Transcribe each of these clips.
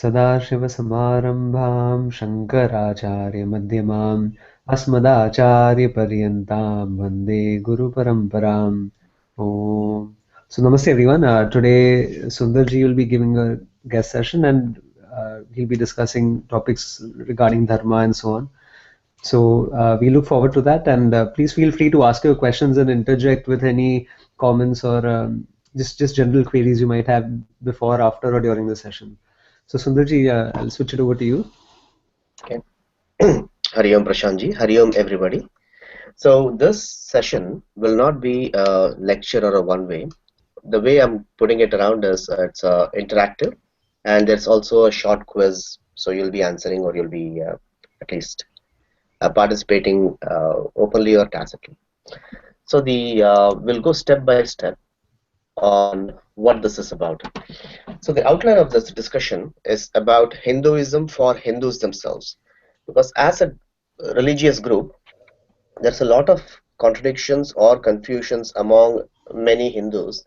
सदाशिवसमारम्भां शङ्कराचार्यमध्यमाम् अस्मदाचार्यपर्यन्तां वन्दे गुरुपरम्पराम्. Om. So namaste everyone. Today Sundarji will be giving a guest session and he'll be discussing topics regarding dharma and so on. So we look forward to that, and please feel free to ask your questions and interject with any comments or just general queries you might have before, after, or during the session. So Sundarji, I'll switch it over to you. Okay. Hari Om Prashantji, Hari Om everybody. So this session will not be a lecture or a one-way. The way I'm putting it around is it's interactive, and there's also a short quiz. So you'll be answering, or you'll be at least participating openly or tacitly. So we'll go step by step on what this is about. So the outline of this discussion is about Hinduism for Hindus themselves, because as a religious group, there's a lot of contradictions or confusions among many Hindus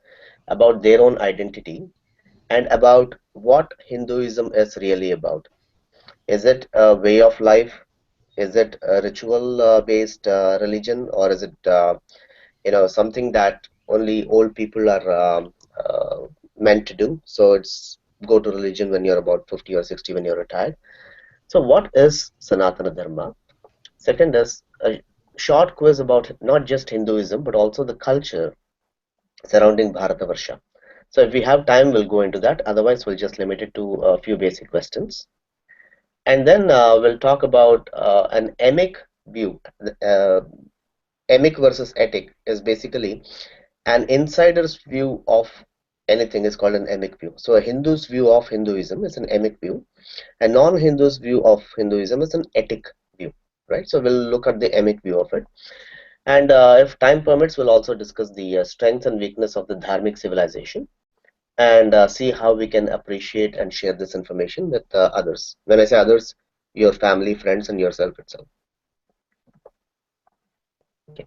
about their own identity and about what Hinduism is really about. Is it a way of life? Is it a ritual based religion, or is it something that only old people are meant to do? So it's go to religion when you're about 50 or 60, when you're retired. So what is Sanatana Dharma? Second is a short quiz about not just Hinduism but also the culture surrounding Bharatavarsha. So if we have time, we'll go into that. Otherwise, we'll just limit it to a few basic questions. And then we'll talk about an emic view. Uh, Emic versus etic is basically an insider's view of anything is called an emic view. So a Hindu's view of Hinduism is an emic view. A non-Hindu's view of Hinduism is an etic view, right? So we'll look at the emic view of it. And if time permits, we'll also discuss the strength and weakness of the dharmic civilization, and see how we can appreciate and share this information with others. When I say others, your family, friends, and yourself itself. Okay.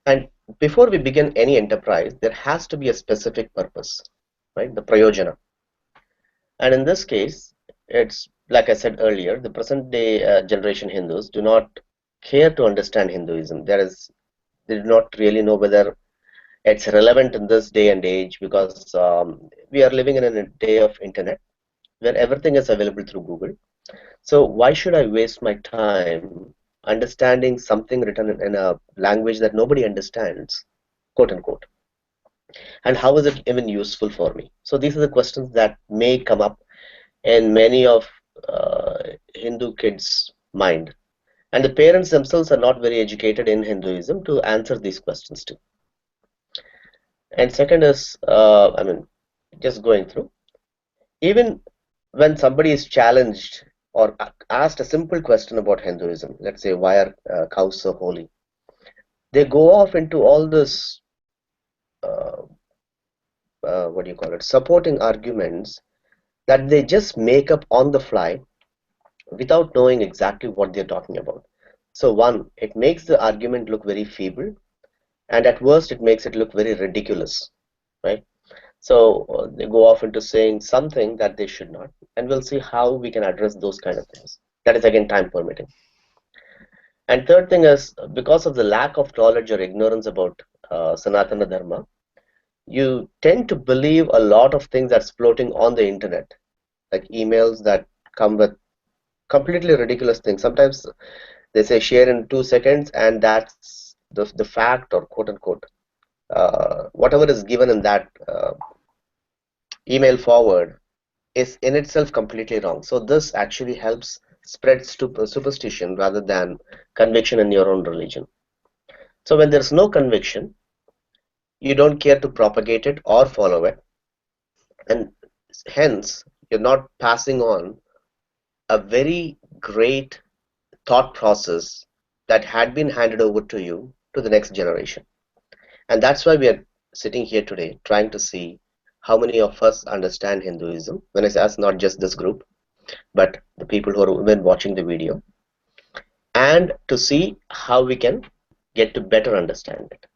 And before we begin any enterprise, there has to be a specific purpose, right? The prayojana. And in this case, it's like I said earlier, the present day generation Hindus do not care to understand Hinduism. They do not really know whether it's relevant in this day and age, because we are living in a day of internet where everything is available through Google. So why should I waste my time understanding something written in a language that nobody understands, quote unquote? And how is it even useful for me? So these are the questions that may come up in many of Hindu kids' mind. And the parents themselves are not very educated in Hinduism to answer these questions too. And second is, just going through, even when somebody is challenged or asked a simple question about Hinduism, let's say, why are cows so holy? They go off into all this, uh, what do you call it, supporting arguments that they just make up on the fly without knowing exactly what they're talking about. So one, it makes the argument look very feeble, and at worst it makes it look very ridiculous, right? So they go off into saying something that they should not, and we'll see how we can address those kind of things. That is again time permitting. And third thing is, because of the lack of knowledge or ignorance about Sanatana Dharma, you tend to believe a lot of things that's floating on the internet, like emails that come with completely ridiculous things. Sometimes they say share in 2 seconds, and that's the fact, or quote unquote, whatever is given in that email forward is in itself completely wrong. So this actually helps spread superstition rather than conviction in your own religion. So when there's no conviction, you don't care to propagate it or follow it, and hence you're not passing on a very great thought process that had been handed over to you to the next generation. And that's why we are sitting here today trying to see how many of us understand Hinduism. When I say us, not just this group, but the people who are even watching the video, and to see how we can get to better understand it.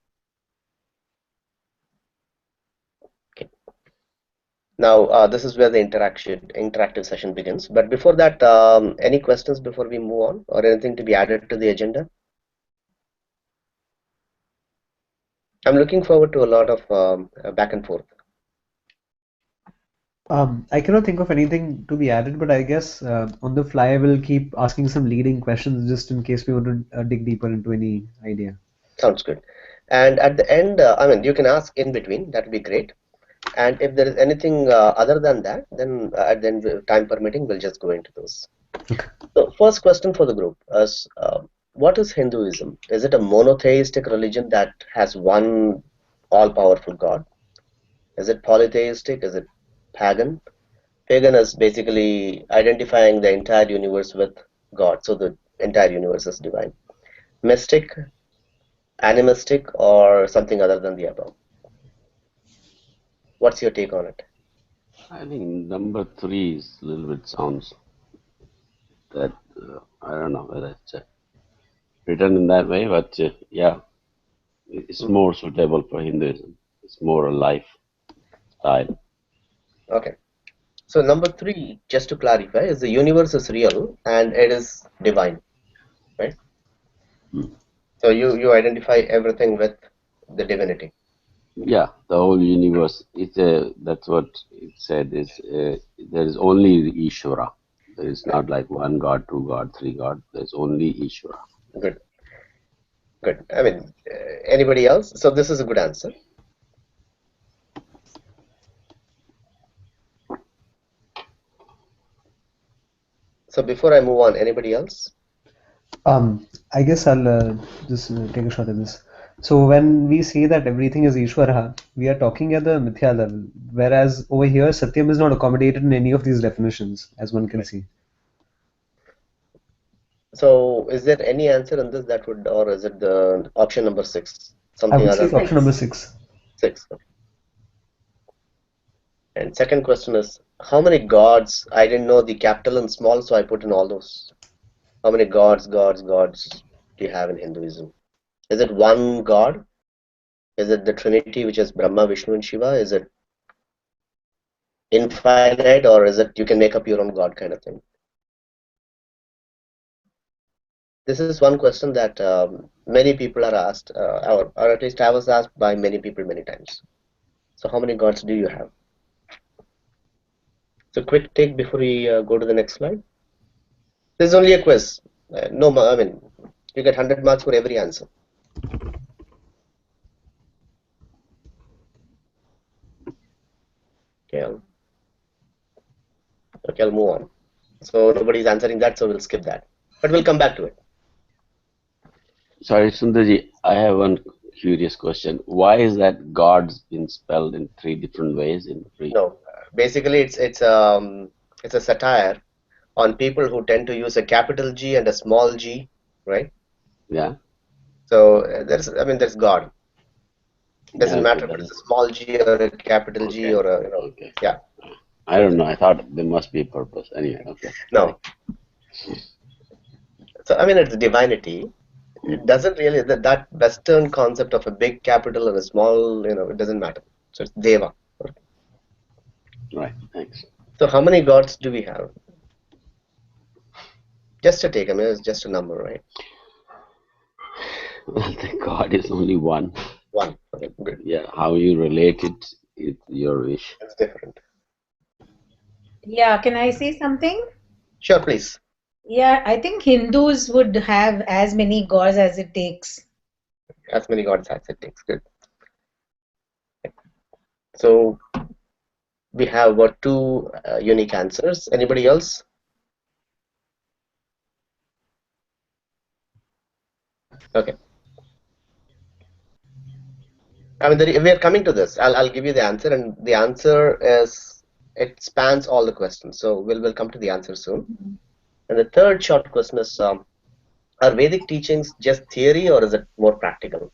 Okay. Now, this is where the interactive session begins. But before that, any questions before we move on, or anything to be added to the agenda? I'm looking forward to a lot of back and forth. I cannot think of anything to be added, but I guess on the fly I will keep asking some leading questions just in case we want to dig deeper into any idea. Sounds good. And at the end, I mean, you can ask in between. That would be great. And if there is anything other than that, then at the end, time permitting, we'll just go into those. Okay. So, first question for the group is, what is Hinduism? Is it a monotheistic religion that has one all-powerful God? Is it polytheistic? Is it pagan? Pagan is basically identifying the entire universe with God, so the entire universe is divine. Mystic, animistic, or something other than the above? What's your take on it? I think number 3 is a little bit sounds that I don't know whether it's written in that way, but yeah, it's more suitable for Hinduism. It's more a lifestyle. Okay. So number 3, just to clarify, is the universe is real and it is divine, right? Hmm. So you identify everything with the divinity. Yeah, the whole universe. It's that's what it said is there is only the Ishvara. There is not like one God, two God, three God. There's only Ishvara. Good, good. I mean, anybody else? So this is a good answer. So before I move on, anybody else? I guess I'll just take a shot at this. So when we say that everything is Ishvara, we are talking at the Mithya level, whereas over here Satyam is not accommodated in any of these definitions, as one can see. So is there any answer in this that would, or is it the option number 6? I Something would say other it's than option number 6. 6. Okay. And second question is, how many gods? I didn't know the capital and small, so I put in all those. How many gods do you have in Hinduism? Is it one God? Is it the Trinity, which is Brahma, Vishnu, and Shiva? Is it infinite, or is it you can make up your own God kind of thing? This is one question that many people are asked, or at least I was asked by many people many times. So, how many gods do you have? So, quick take before we go to the next slide. This is only a quiz. No, I mean, you get 100 marks for every answer. Okay, I'll move on. So nobody's answering that, so we'll skip that. But we'll come back to it. Sorry, Sundarji, I have one curious question. Why is that God's been spelled in 3 different ways in 3? No, basically it's a satire on people who tend to use a capital G and a small g, right? Yeah. So there's God. Yeah, Doesn't okay, matter if it's a small G or a capital G okay. or Okay. yeah. I don't know. I thought there must be a purpose. Anyway, okay. No. So I mean it's divinity. It doesn't really that Western concept of a big capital and a small, it doesn't matter. So it's Deva. Right. Thanks. So how many gods do we have? Just a take. I mean, it's just a number, right? Well, the God is only one. One. Okay, good. Yeah. How you relate it is your wish. It's different. Yeah, can I say something? Sure, please. Yeah, I think Hindus would have as many gods as it takes. As many gods as it takes. Good. So we have what two unique answers. Anybody else? Okay. I mean, we are coming to this. I'll give you the answer, and the answer is it spans all the questions. So we'll come to the answer soon. And the third short question is, are Vedic teachings just theory or is it more practical?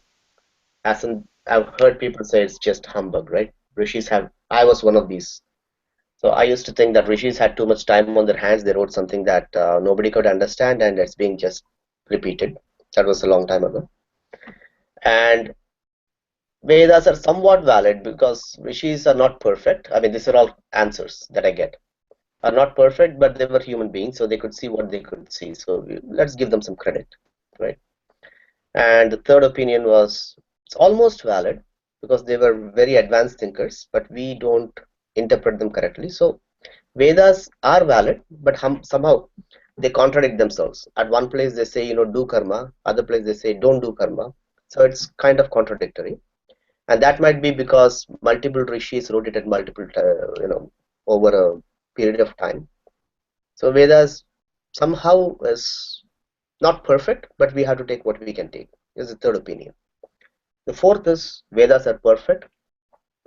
As in, I've heard people say it's just humbug, right? Rishis have. I was one of these. So I used to think that rishis had too much time on their hands. They wrote something that nobody could understand, and it's being just repeated. That was a long time ago. And Vedas are somewhat valid because rishis are not perfect. I mean, these are all answers that I get. Are not perfect, but they were human beings, so they could see what they could see. So let's give them some credit, right? And the third opinion was it's almost valid because they were very advanced thinkers, but we don't interpret them correctly. So Vedas are valid, but somehow they contradict themselves. At one place they say, do karma. Other place they say, don't do karma. So it's kind of contradictory, and that might be because multiple rishis wrote it at multiple, over a period of time. So Vedas somehow is not perfect, but we have to take what we can take. This is the third opinion. The fourth is Vedas are perfect,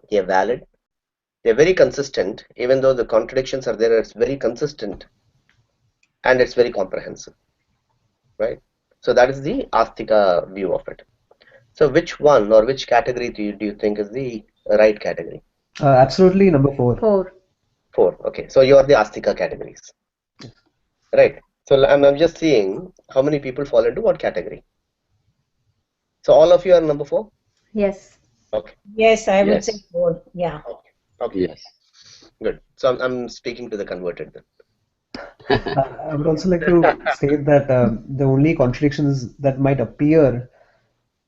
they are valid, they're very consistent, even though the contradictions are there, it's very consistent and it's very comprehensive, right? So that is the Astika view of it. So which one or which category do you think is the right category? Absolutely, number 4. 4. Four. Okay, so you are the Astika categories, right? So I'm just seeing how many people fall into what category. So all of you are number 4? Yes. Okay. Yes, I would say Yes. 4. Yeah. Okay. Okay. Yes. Good. So I'm speaking to the converted then. I would also like to state that the only contradictions that might appear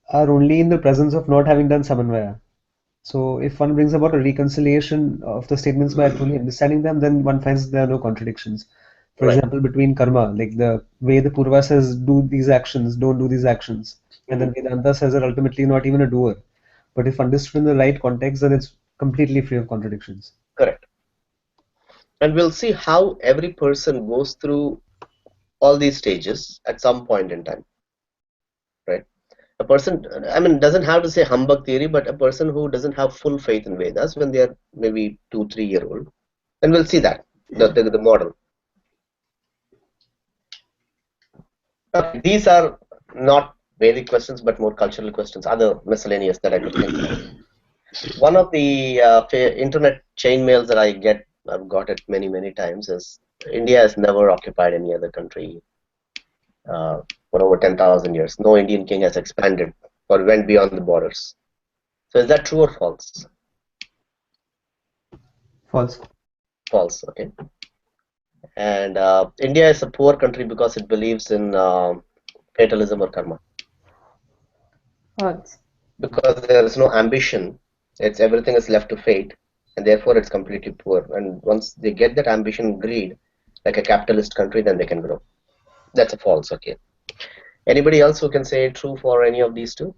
are only in the presence of not having done Samanvaya. So if one brings about a reconciliation of the statements by truly understanding them, then one finds there are no contradictions. For Right. example, between karma, like the way the Purva says, do these actions, don't do these actions. And then Vedanta says that ultimately not even a doer. But if understood in the right context, then it's completely free of contradictions. Correct. And we'll see how every person goes through all these stages at some point in time, right? A person, I mean, doesn't have to say humbug theory, but a person who doesn't have full faith in Vedas when they are maybe 2, 3 year old, and we'll see that the model. Okay, these are not Vedic questions, but more cultural questions, other miscellaneous that I could think of. One of the internet chain mails that I've got it many times, is India has never occupied any other country for over 10,000 years. No Indian king has expanded or went beyond the borders. So is that true or false? False. False, okay. And India is a poor country because it believes in fatalism or karma. False. Because there is no ambition, everything is left to fate, and therefore it's completely poor. And once they get that ambition and greed, like a capitalist country, then they can grow. That's a false, okay. Anybody else who can say true for any of these two?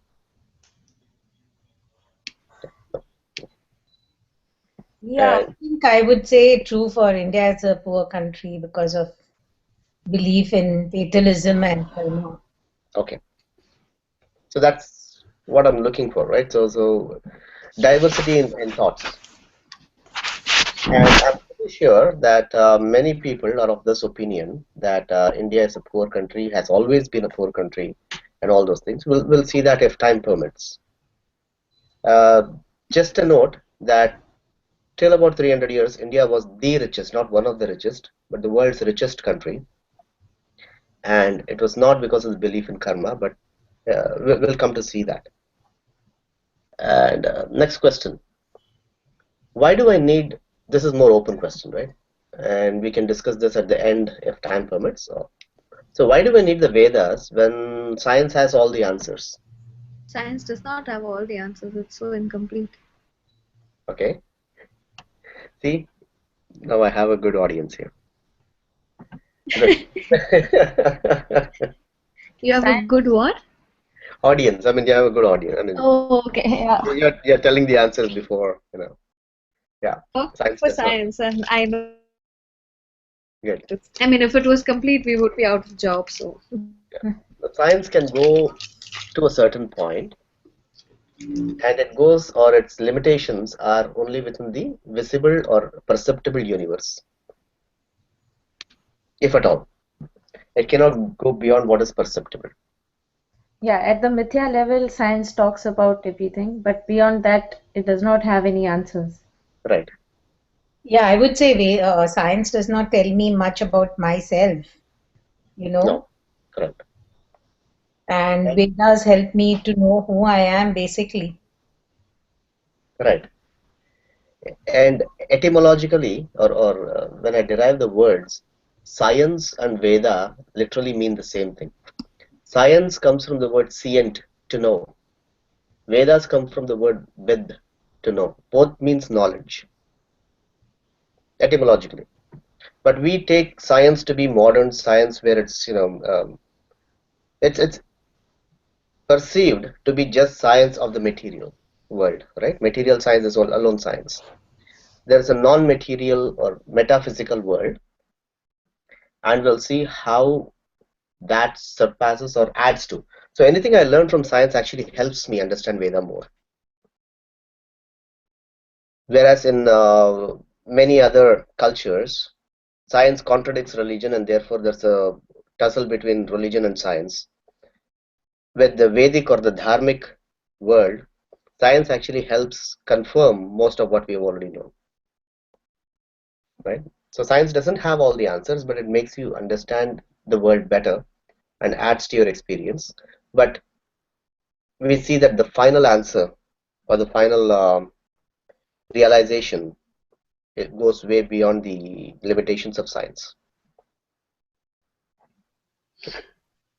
Yeah, I And think I would say true for India as a poor country because of belief in fatalism and karma. okay, so that's what I'm looking for, right? So diversity in thoughts. And I'm pretty sure that many people are of this opinion that India is a poor country, has always been a poor country, and all those things. We'll see that if time permits. Uh, just a note that till about 300 years, India was the richest, not one of the richest, but the world's richest country. And it was not because of the belief in karma, but we'll come to see that. And next question. Why do I need, this is more open question, right? And we can discuss this at the end if time permits. So why do we need the Vedas when science has all the answers? Science does not have all the answers. It's so incomplete. Okay. See, now I have a good audience here. Good. You have a Science. good what? Audience. I mean, you have a good audience. I mean, Oh, okay. Yeah. you're telling the answers before, Yeah. Work Science for does not. science, and I know. Good. I mean, if it was complete, we would be out of job. So The science can go to a certain point, and it goes, or its limitations are only within the visible or perceptible universe, if at all. It cannot go beyond what is perceptible. Yeah, at the Mithya level, science talks about everything, but beyond that, it does not have any answers. Right. Yeah, I would say science does not tell me much about myself, No. Correct. and Vedas help me to know who I am basically. Right. And etymologically, or when I derive the words, science and Veda literally mean the same thing. Science comes from the word scient, to know. Vedas come from the word ved, to know. Both means knowledge, etymologically. But we take science to be modern science, where it's perceived to be just science of the material world, right? Material science is all alone science. There is a non-material or metaphysical world, and we'll see how that surpasses or adds to. So anything I learn from science actually helps me understand Veda more. Whereas in many other cultures, science contradicts religion, and therefore there's a tussle between religion and science. With the Vedic or the Dharmic world, science actually helps confirm most of what we already know, right? So science doesn't have all the answers, but it makes you understand the world better and adds to your experience. But we see that the final answer or the final realization, it goes way beyond the limitations of science.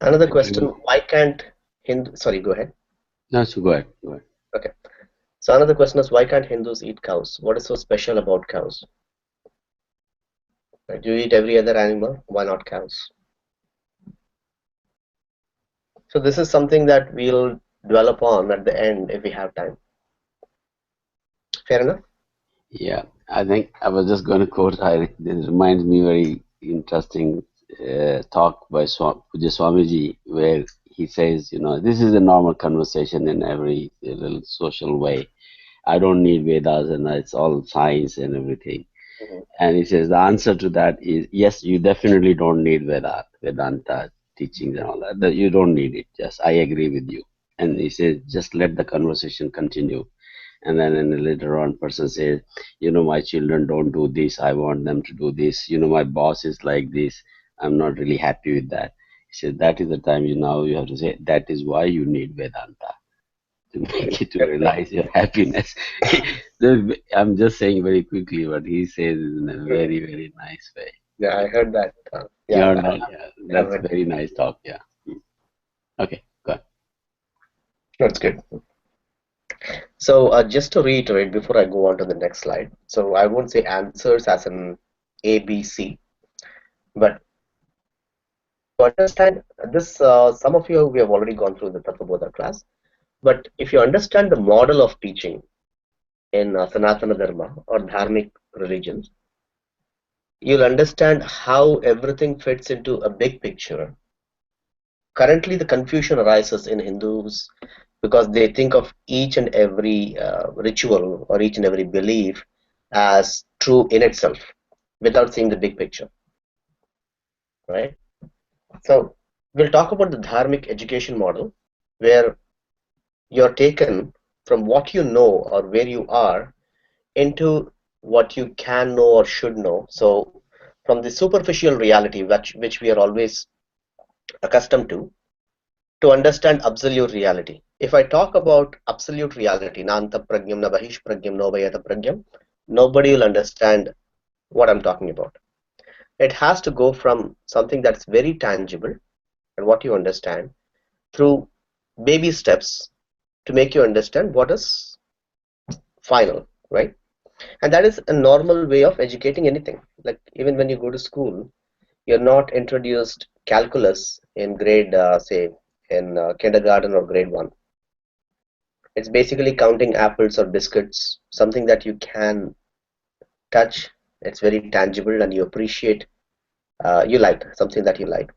Another question: why can't Hindu? Sorry, go ahead. No, so go ahead. Go ahead. Okay. So another question is, why can't Hindus eat cows? What is so special about cows? Right? You eat every other animal. Why not cows? So this is something that we'll develop on at the end if we have time. Fair enough? Yeah, I think I was just going to quote. This reminds me very interesting talk by Puja Swamiji, where he says, this is a normal conversation in every little social way. I don't need Vedas, and it's all science and everything. Mhm. And he says the answer to that is yes, you definitely don't need Vedanta teachings and all that. You don't need it. Yes, I agree with you. And he says just let the conversation continue. And then later on, person says, my children don't do this. I want them to do this. My boss is like this. I'm not really happy with that. He says that is the time you have to say that is why you need Vedanta to make it to realize your happiness. I'm just saying very quickly what he says in a very, very nice way. Yeah, I heard that. Yeah, Yeah, yeah, I've that's heard very nice talk. Yeah. Okay, go ahead. that's good. So just to reiterate before I go on to the next slide, so I won't say answers as in A, B, C, but to understand this, some of you, we have already gone through the Tattva class, but if you understand the model of teaching in Sanatana Dharma or Dharmic religions, you'll understand how everything fits into a big picture. Currently, the confusion arises in Hindus because they think of each and every ritual or each and every belief as true in itself without seeing the big picture, right? So we'll talk about the dharmic education model, where you're taken from what you know or where you are into what you can know or should know. So from the superficial reality, which we are always accustomed to understand absolute reality. If I talk about absolute reality, na anta pragyam, na bahish pragyam, no vayata pragyam, nobody will understand what I'm talking about. It has to go from something that's very tangible and what you understand through baby steps to make you understand what is final, right? And that is a normal way of educating anything. Like even when you go to school, you're not introduced calculus in grade, say, in kindergarten or grade 1. It's basically counting apples or biscuits, something that you can touch. It's very tangible and you appreciate. You like something that you like.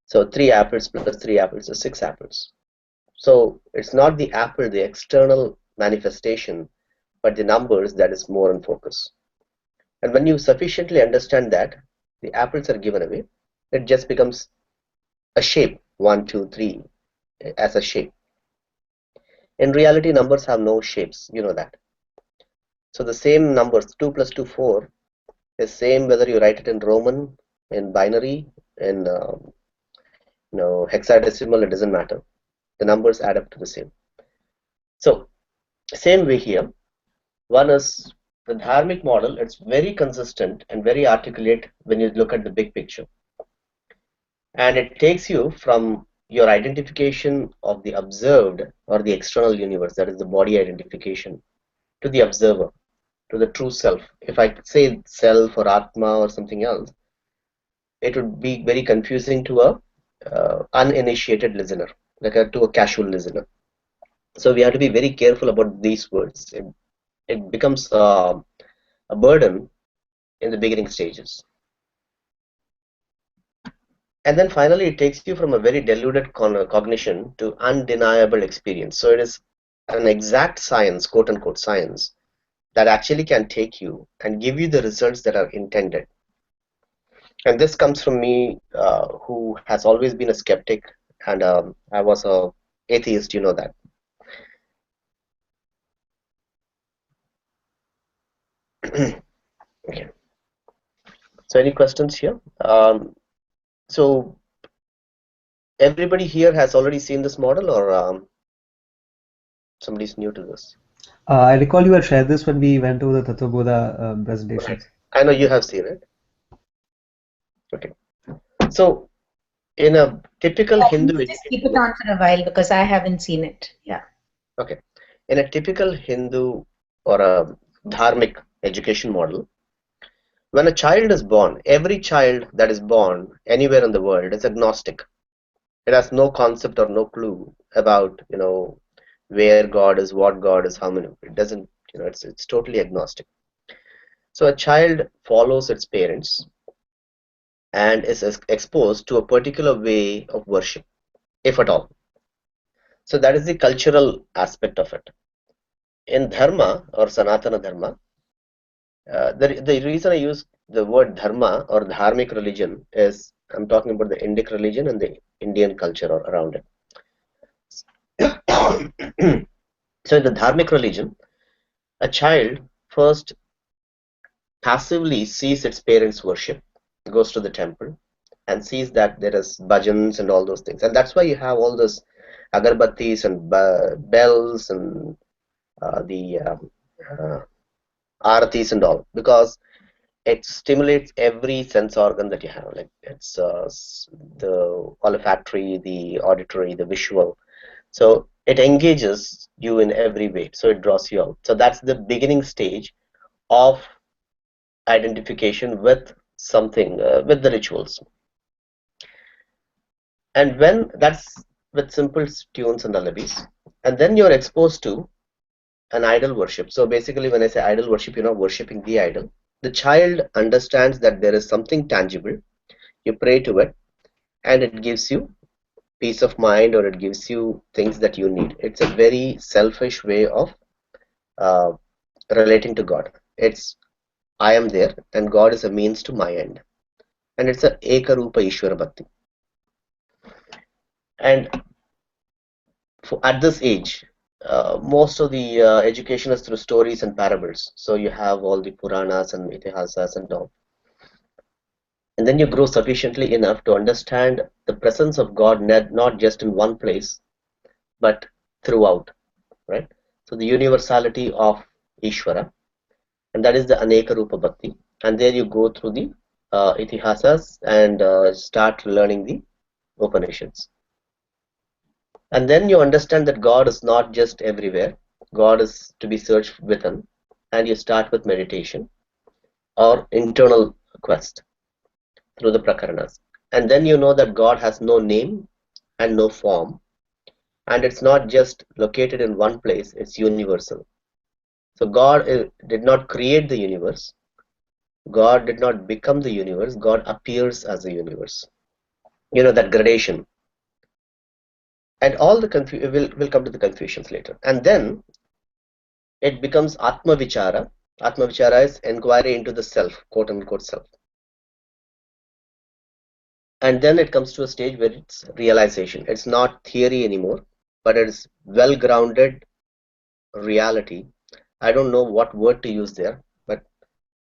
So 3 apples plus 3 apples is 6 apples. So it's not the apple, the external manifestation, but the numbers that is more in focus. And when you sufficiently understand that, the apples are given away. It just becomes a shape, 1, 2, 3, as a shape. In reality, numbers have no shapes, you know that. So the same numbers, 2 plus 2, 4, is same whether you write it in Roman, in binary, in hexadecimal, it doesn't matter. The numbers add up to the same. So same way here, One is the dharmic model. It's very consistent and very articulate when you look at the big picture. And it takes you from your identification of the observed or the external universe, that is the body identification, to the observer, to the true self. If I say self or Atma or something else, it would be very confusing to a uninitiated listener, to a casual listener. So we have to be very careful about these words. It becomes a burden in the beginning stages. And then finally, it takes you from a very deluded cognition to undeniable experience. So it is an exact science, quote unquote science, that actually can take you and give you the results that are intended. And this comes from me, who has always been a skeptic, and I was a atheist, you know that. Okay. So any questions here? So everybody here has already seen this model, or somebody's new to this? I recall you had shared this when we went over the Tattva Bodha presentations. Right. I know you have seen it. Okay. So in a typical Hindu Just keep it on for a while because I haven't seen it. Yeah. Okay. In a typical Hindu or a dharmic education model, when a child is born, every child that is born anywhere in the world is agnostic. It has no concept or no clue about, where God is, what God is, how many. It doesn't, it's totally agnostic. So a child follows its parents and is exposed to a particular way of worship, if at all. So that is the cultural aspect of it. In dharma or Sanatana dharma, the reason I use the word dharma or dharmic religion is I'm talking about the Indic religion and the Indian culture around it. So in the dharmic religion, a child first passively sees its parents worship, goes to the temple, and sees that there is bhajans and all those things. And that's why you have all those agarbattis and bells and the aratis and all, because it stimulates every sense organ that you have. Like it's the olfactory, the auditory, the visual. So it engages you in every way. So it draws you out. So that's the beginning stage of identification with something, with the rituals. And when that's with simple tunes and lullabies, and then you're exposed to an idol worship. So basically, when I say idol worship, you're not worshipping the idol. The child understands that there is something tangible. You pray to it, and it gives you peace of mind, or it gives you things that you need. It's a very selfish way of uh, relating to God. It's I am there, and God is a means to my end. And it's a Ekarupa Ishwara Bhakti. And at this age, most of the education is through stories and parables. So you have all the Puranas and Itihasas and all. And then you grow sufficiently enough to understand the presence of God not just in one place, but throughout, right? So the universality of Ishvara, and that is the Aneka Rupa Bhakti. And there you go through the Itihasas and start learning the Upanishads. And then you understand that God is not just everywhere. God is to be searched within. And you start with meditation or internal quest through the prakaranas. And then you know that God has no name and no form. And it's not just located in one place, it's universal. So God did not create the universe. God did not become the universe. God appears as the universe. You know, that gradation. And all the we'll come to the confusions later. And then it becomes Atma Vichara. Atma Vichara is inquiry into the self, quote unquote self. And then it comes to a stage where it's realization. It's not theory anymore, but it is well-grounded reality. I don't know what word to use there, but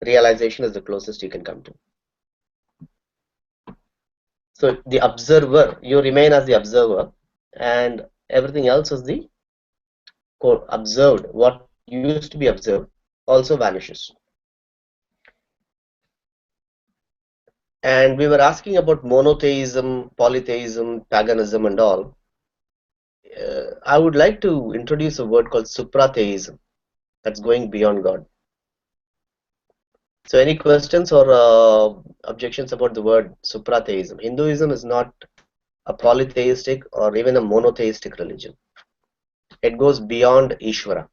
realization is the closest you can come to. So the observer, you remain as the observer, and everything else is the observed, what used to be observed also vanishes. And we were asking about monotheism, polytheism, paganism, and all. I would like to introduce a word called supratheism, that's going beyond God. So, any questions or objections about the word supratheism? Hinduism is not a polytheistic or even a monotheistic religion. It goes beyond Ishvara.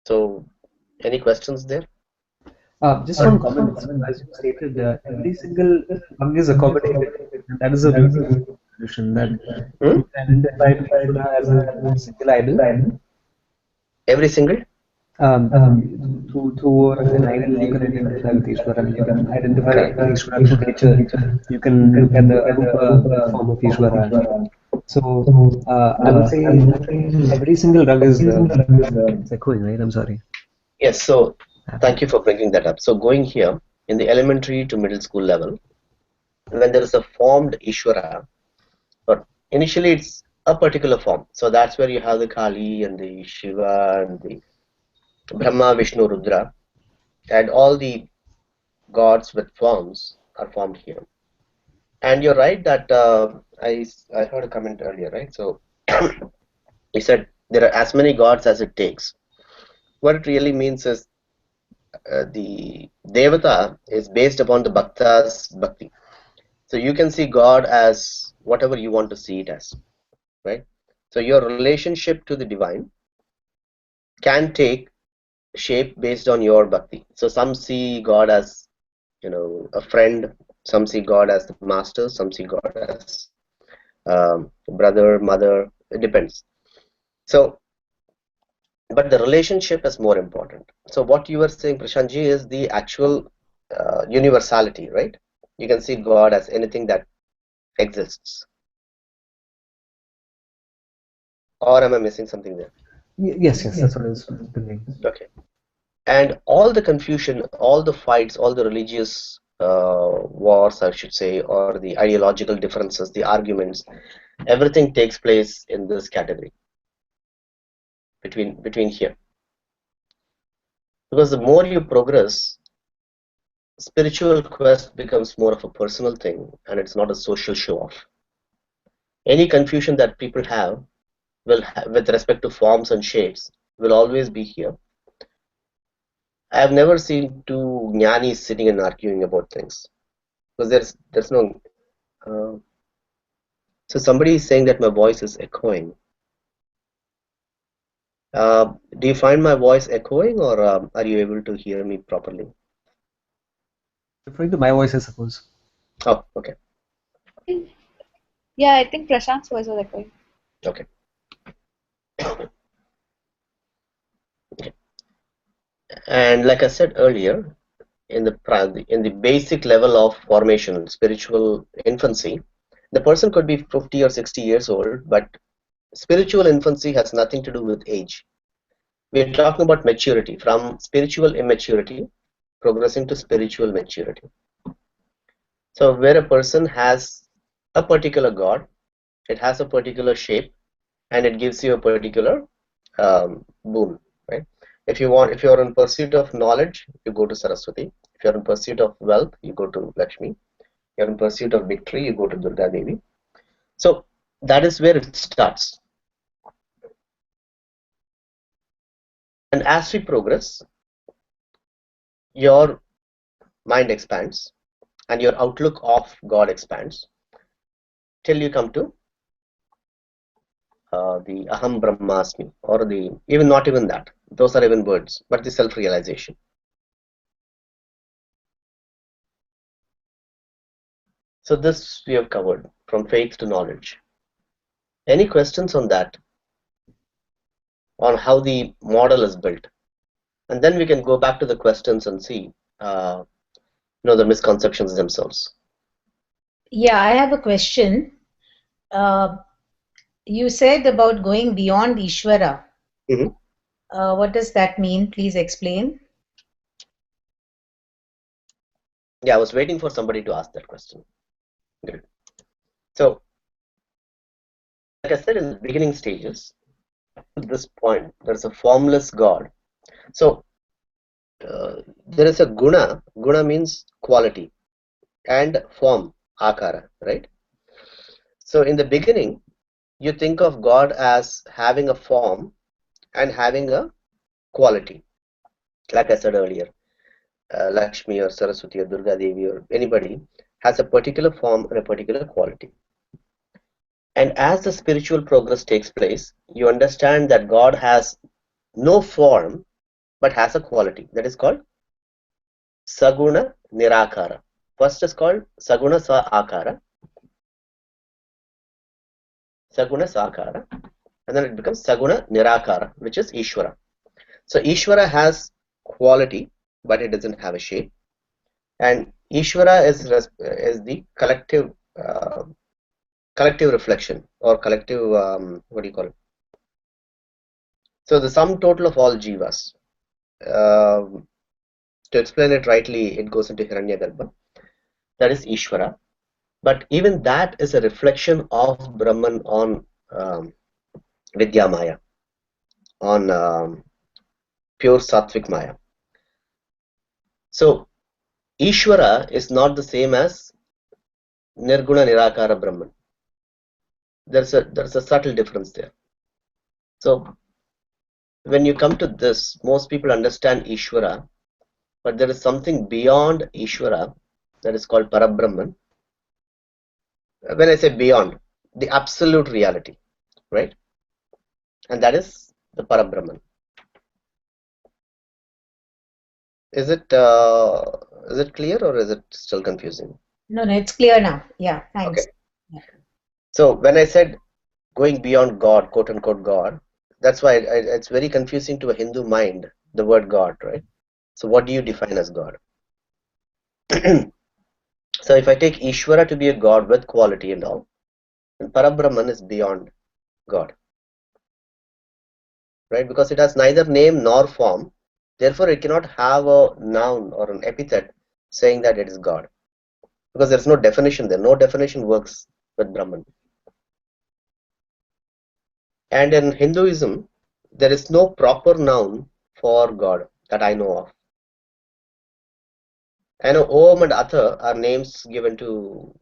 So, any questions there? Just one comment. As you stated, every single tongue is accommodated, and that is a beautiful solution that Hmm? you can identify Ishvara as a single idol. Every single? Through an idol, you can identify with Ishvara. You can identify Correct. Ishvara through nature. You can look at the Arupa form of Ishvara. So I would say every single rung is. It's echoing, right? I'm sorry. Yes, so thank you for bringing that up. So, going here in the elementary to middle school level, when there is a formed Ishvara, but initially it's a particular form. So, that's where you have the Kali and the Shiva and the Brahma, Vishnu, Rudra, and all the gods with forms are formed here. And you're right that I heard a comment earlier, right? So, he said there are as many gods as it takes. What it really means is the Devata is based upon the Bhakta's Bhakti. So you can see God as whatever you want to see it as, right? So your relationship to the divine can take shape based on your Bhakti. So some see God as, a friend, some see God as the master, some see God as brother, mother, it depends. So but the relationship is more important. So what you were saying, Prashantji, is the actual universality, right? You can see God as anything that exists. Or am I missing something there? Yes, that's what I was doing. Okay. And all the confusion, all the fights, all the religious wars, I should say, or the ideological differences, the arguments, everything takes place in this category between here. Because the more you progress, spiritual quest becomes more of a personal thing and it's not a social show off. Any confusion that people have with respect to forms and shapes will always be here. I have never seen two jnanis sitting and arguing about things because there's no. Uh, so somebody is saying that my voice is echoing. Do you find my voice echoing, or are you able to hear me properly? Referring to my voice, I suppose. Oh, okay. Yeah, I think Prashant's voice was echoing. Okay. And like I said earlier, in the basic level of formation, spiritual infancy, the person could be 50 or 60 years old, but spiritual infancy has nothing to do with age. We're talking about maturity, from spiritual immaturity progressing to spiritual maturity. So where a person has a particular god, it has a particular shape, and it gives you a particular boon, right? If you're in pursuit of knowledge, you go to Saraswati. If you're in pursuit of wealth, you go to Lakshmi. If you're in pursuit of victory, you go to Durga Devi. So that is where it starts. And as we progress, your mind expands and your outlook of God expands till you come to the Aham Brahmasmi, or even not even that. Those are even words, but the self-realization. So this we have covered, from faith to knowledge. Any questions on that? On how the model is built? And then we can go back to the questions and see, the misconceptions themselves. Yeah, I have a question. You said about going beyond Ishvara. Mhm. What does that mean? Please explain. Yeah, I was waiting for somebody to ask that question. Good. So, like I said in the beginning stages, this point. There's a formless God. So there is a guna. Guna means quality, and form, akara, right? So in the beginning, you think of God as having a form and having a quality. Like I said earlier, Lakshmi or Saraswati or Durga Devi or anybody has a particular form and a particular quality. And as the spiritual progress takes place, you understand that God has no form but has a quality that is called Saguna Nirakara. First is called Saguna Sa Akara, Saguna Sa Akara, and then it becomes Saguna Nirakara, which is Ishvara. So Ishvara has quality, but it doesn't have a shape. And Ishvara is the collective reflection or collective what do you call it? So the sum total of all jivas. To explain it rightly, it goes into Hiranyagarbha. That is Ishvara. But even that is a reflection of Brahman on Vidya Maya, on pure Sattvic Maya. So Ishvara is not the same as Nirguna Nirakara Brahman. There's a subtle difference there. So when you come to this, most people understand Ishvara, but there is something beyond Ishvara that is called Parabrahman. When I say beyond, the absolute reality, right? And that is the Parabrahman. Is it clear or is it still confusing? No, it's clear now. Yeah, thanks. Okay. So when I said going beyond God, quote unquote God, that's why it's very confusing to a Hindu mind, the word God, right? So what do you define as God? So if I take Ishvara to be a God with quality and all, then Parabrahman is beyond God, right? Because it has neither name nor form, therefore it cannot have a noun or an epithet saying that it is God, because there's no definition there. No definition works with Brahman. And in Hinduism, there is no proper noun for God that I know of. I know Om and Atha are names given to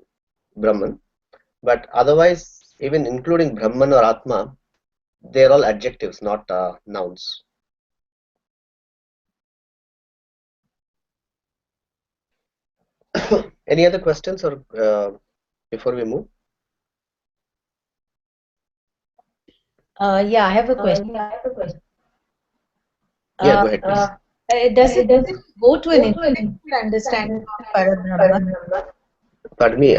Brahman, but otherwise, even including Brahman or Atma, they're all adjectives, not nouns. Any other questions or before we move? Yeah, I have a question. Yeah, go ahead, please. Does it go to an intellectual understanding of Parabrahma? Pardon me,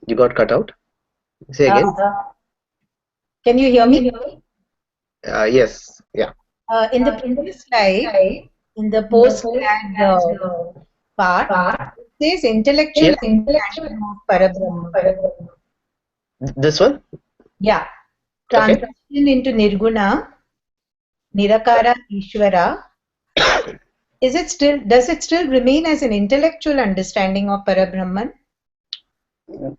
you got cut out? Say again. Can you hear me? Yes, yeah. In the previous slide, in the post-grad part, it says intellectual understanding of Parabrahma. This one? Yeah. Okay. Transition into Nirguna, Nirakara, Ishvara. Does it still remain as an intellectual understanding of Parabrahman?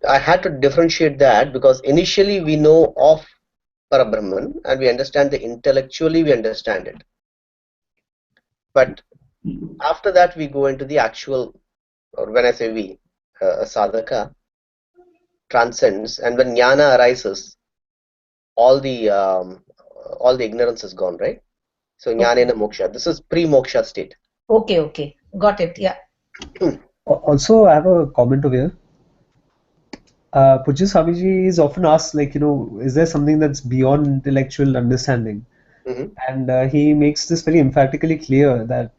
I had to differentiate that because initially we know of Parabrahman and we understand the intellectually we understand it. But after that we go into the actual, or when I say we, a sadhaka transcends, and when jnana arises, all the ignorance is gone, right? So jnanena moksha. This is pre-moksha state. Okay. Got it. Yeah. Also, I have a comment over here. Pujya Swamiji is often asked, like, is there something that's beyond intellectual understanding? And he makes this very emphatically clear that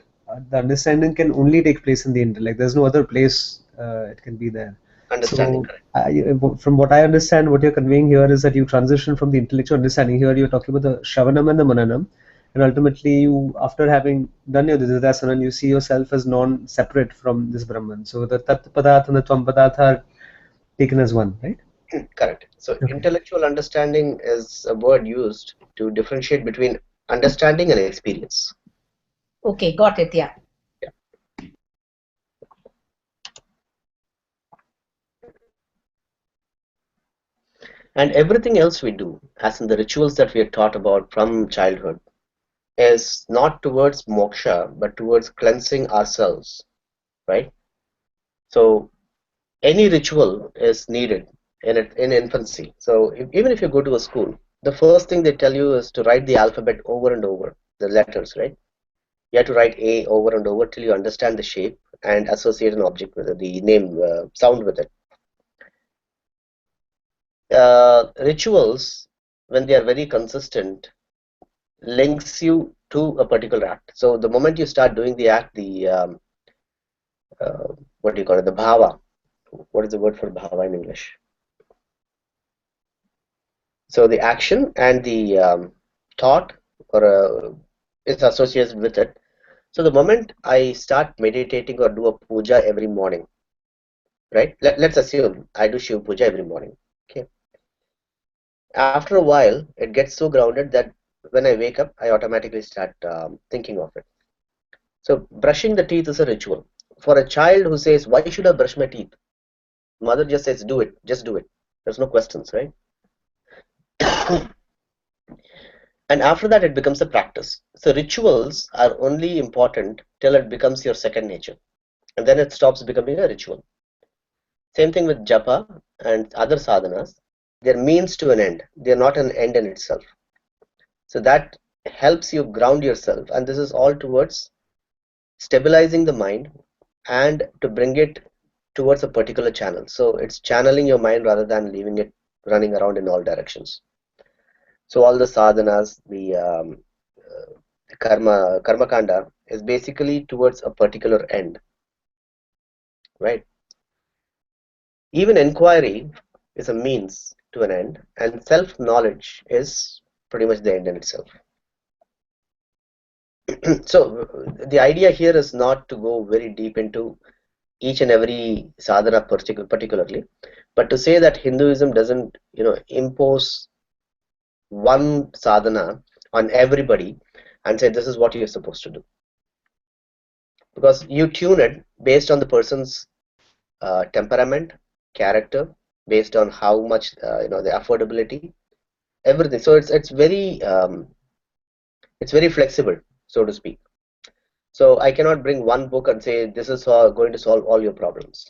the understanding can only take place in the intellect. There's no other place it can be there. Understanding, So, from what I understand, what you're conveying here is that you transition from the intellectual understanding. Here, you're talking about the Shravanam and the Mananam, and ultimately, you, after having done your Didasana, you see yourself as non-separate from this Brahman. So, the Tat Padartha and the Tvam Padartha are taken as one, right? Correct. So intellectual understanding is a word used to differentiate between understanding and experience. Okay, got it. Yeah. And everything else we do, as in the rituals that we are taught about from childhood, is not towards moksha, but towards cleansing ourselves, right? So any ritual is needed in infancy. So even if you go to a school, the first thing they tell you is to write the alphabet over and over, the letters, right? You have to write A over and over till you understand the shape and associate an object with it, the name sound with it. Rituals, when they are very consistent, links you to a particular act. So the moment you start doing the act, the what do you call it, the bhava. What is the word for bhava in English? So the action and the thought or is associated with it. So the moment I start meditating or do a puja every morning, right? Let's assume I do Shiva puja every morning. Okay. After a while, it gets so grounded that when I wake up, I automatically start thinking of it. So brushing the teeth is a ritual. For a child who says, "Why should I brush my teeth?" Mother just says, "Do it, just do it." There's no questions, right? And after that, it becomes a practice. So rituals are only important till it becomes your second nature, and then it stops becoming a ritual. Same thing with japa and other sadhanas. They're means to an end. They're not an end in itself. So that helps you ground yourself, and this is all towards stabilizing the mind and to bring it towards a particular channel. So it's channeling your mind rather than leaving it running around in all directions. So all the sadhanas, the karma kanda is basically towards a particular end, right? Even inquiry is a means to an end, and self-knowledge is pretty much the end in itself. So the idea here is not to go very deep into each and every sadhana particularly, but to say that Hinduism doesn't, impose one sadhana on everybody and say this is what you're supposed to do, because you tune it based on the person's temperament, character, based on how much the affordability, everything. So it's very flexible, so to speak. So I cannot bring one book and say this is going to solve all your problems.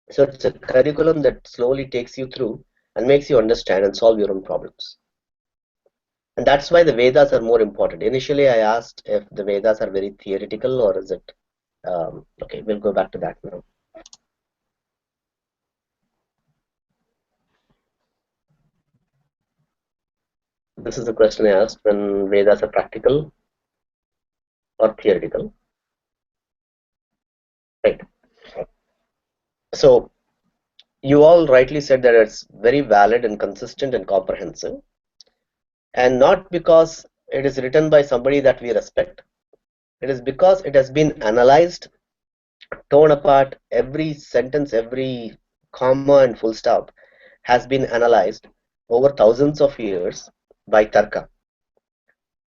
So it's a curriculum that slowly takes you through and makes you understand and solve your own problems. And that's why the Vedas are more important. Initially, I asked if the Vedas are very theoretical or is it. Okay, we'll go back to that now. This is the question I asked, when Vedas are practical or theoretical. Right. So you all rightly said that it's very valid and consistent and comprehensive. And not because it is written by somebody that we respect. It is because it has been analyzed, torn apart, every sentence, every comma and full stop has been analyzed over thousands of years by Tarka.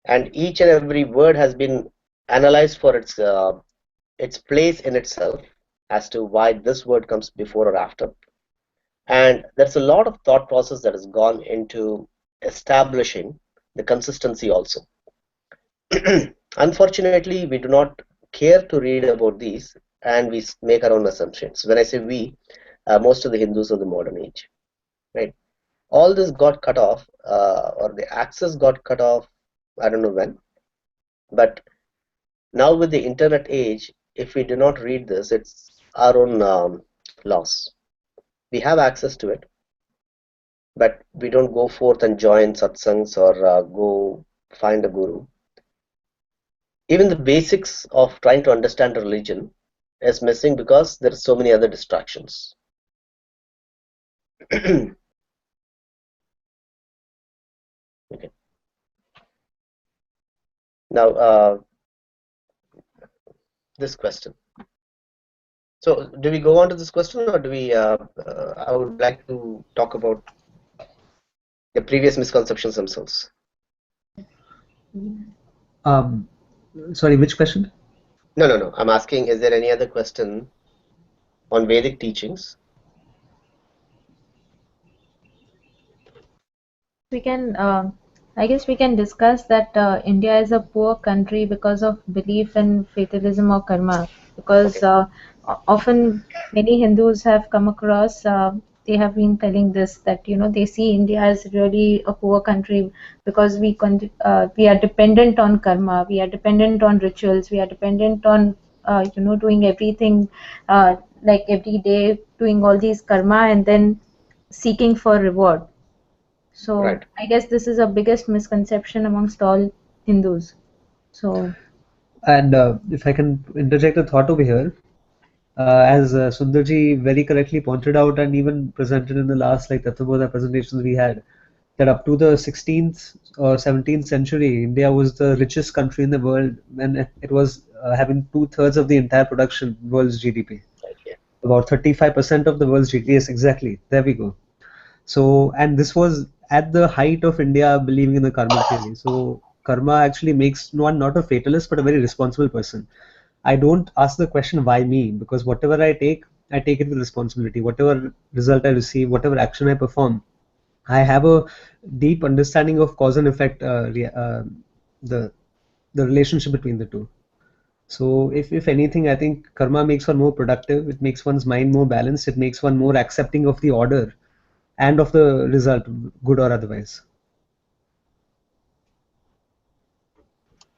And each and every word has been analyzed for its place in itself as to why this word comes before or after. And there's a lot of thought process that has gone into establishing the consistency also. Unfortunately, we do not care to read about these, and we make our own assumptions. When I say we, most of the Hindus of the modern age, right? All this got cut off, or the access got cut off, I don't know when. But now with the internet age, if we do not read this, it's our own loss. We have access to it, but we don't go forth and join satsangs or go find a guru. Even the basics of trying to understand religion is missing because there are so many other distractions. Okay. Now, this question. So, do we go on to this question, or do we? I would like to talk about the previous misconceptions themselves. Sorry, which question? No. I'm asking, is there any other question on Vedic teachings? We can, I guess we can discuss that India is a poor country because of belief in fatalism or karma. Because Okay, often many Hindus have come across, they have been telling this that they see India as really a poor country because we are dependent on karma, we are dependent on rituals, we are dependent on doing everything like every day, doing all these karma and then seeking for reward. So right. I guess this is a biggest misconception amongst all Hindus. So And if I can interject a thought over here, as Sundarji very correctly pointed out and even presented in the last like Tattvaboda presentations we had, that up to the 16th or 17th century, India was the richest country in the world, and it was having two-thirds of the entire production, world's GDP. Right here. About 35% of the world's GDP. Yes, exactly. There we go. So, and this was at the height of India believing in the karmic theory. So, karma actually makes one not a fatalist, but a very responsible person. I don't ask the question why me, because whatever I take it with responsibility. Whatever result I receive, whatever action I perform, I have a deep understanding of cause and effect, the the relationship between the two. So if anything, I think karma makes one more productive. It makes one's mind more balanced. It makes one more accepting of the order and of the result, good or otherwise.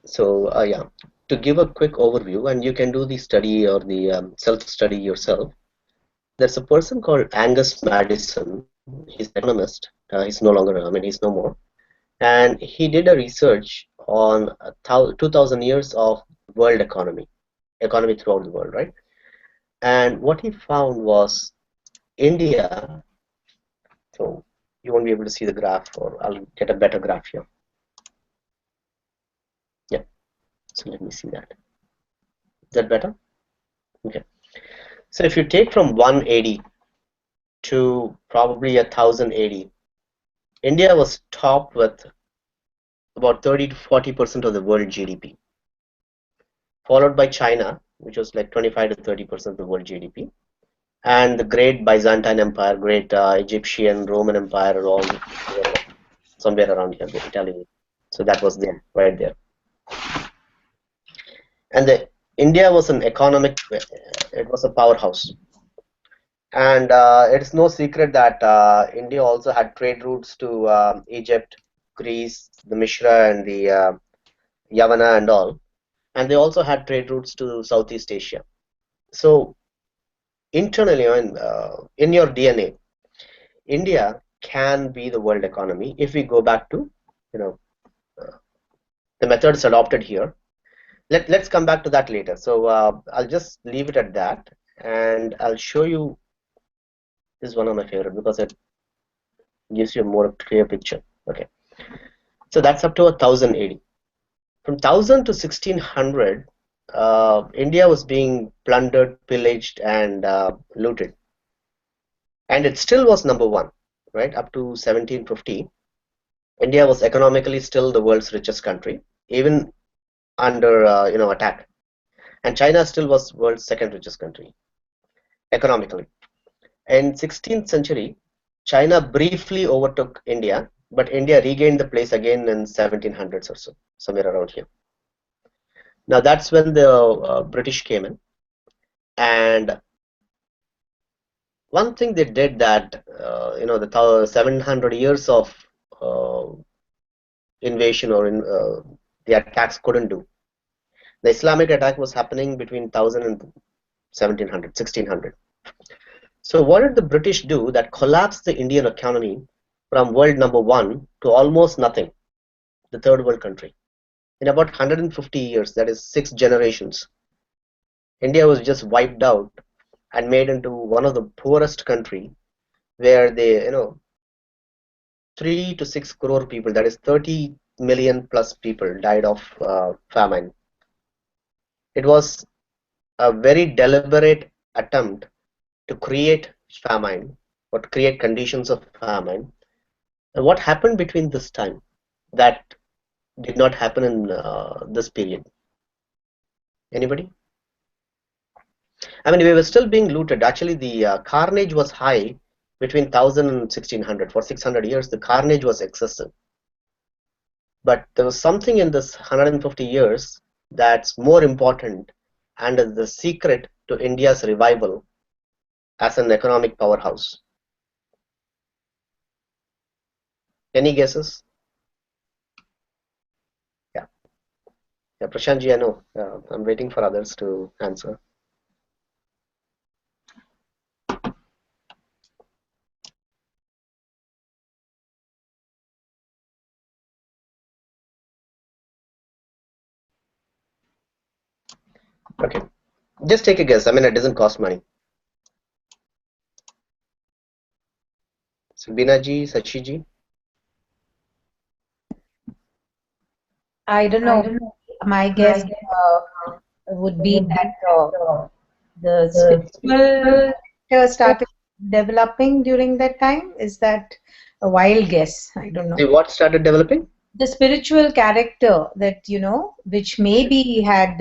So yeah, to give a quick overview, and you can do the study or the self-study yourself. There's a person called Angus Madison. He's an economist. He's no longer, I mean, he's no more. And he did a research on 2000 years of world economy throughout the world, right? And what he found was India. So you won't be able to see the graph, or I'll get a better graph here. Yeah. So let me see that. Is that better? Okay. So if you take from 180 to probably 1080, India was top with about 30 to 40% of the world GDP, followed by China, which was like 25 to 30% of the world GDP, and the great Byzantine Empire, great Egyptian, Roman Empire are all somewhere around here, the Italian. So that was there, right there. And India was an economic, it was a powerhouse. And it's no secret that India also had trade routes to Egypt, Greece, the Mishra and the Yavana and all. And they also had trade routes to Southeast Asia. So internally, in your DNA, India can be the world economy if we go back to, you know, the methods adopted here. Let's come back to that later. So I'll just leave it at that, and I'll show you. This is one of my favorite because it gives you a more clear picture. Okay, so that's up to 1080. From 1000 to 1600, India was being plundered, pillaged, and looted, and it still was number one, right? Up to 1750, India was economically still the world's richest country, even under attack, and China still was world's second richest country economically. In 16th century, China briefly overtook India, but India regained the place again in 1700s or so, somewhere around here. Now that's when the British came in, and one thing they did that the 700 years of uh, invasion or the attacks couldn't do. The Islamic attack was happening between 1000 and 1700, 1600. So what did the British do that collapsed the Indian economy from world number one to almost nothing, the third world country? In about 150 years, that is 6 generations, India was just wiped out and made into one of the poorest country where 3 to 6 crore people, that is 30 million plus people died of famine. It was a very deliberate attempt to create famine or to create conditions of famine. And what happened between this time that did not happen in this period? Anybody? I mean, we were still being looted. Actually, the carnage was high between 1000 and 1600. For 600 years, the carnage was excessive. But there was something in this 150 years that's more important and is the secret to India's revival as an economic powerhouse. Any guesses? Yeah, Prashantji, I know. I'm waiting for others to answer. Okay, just take a guess. I mean, it doesn't cost money. Subina ji, Sachi ji. I don't know. My guess would be that the spiritual started developing during that time. Is that a wild guess? I don't know. What started developing? The spiritual character that, which maybe had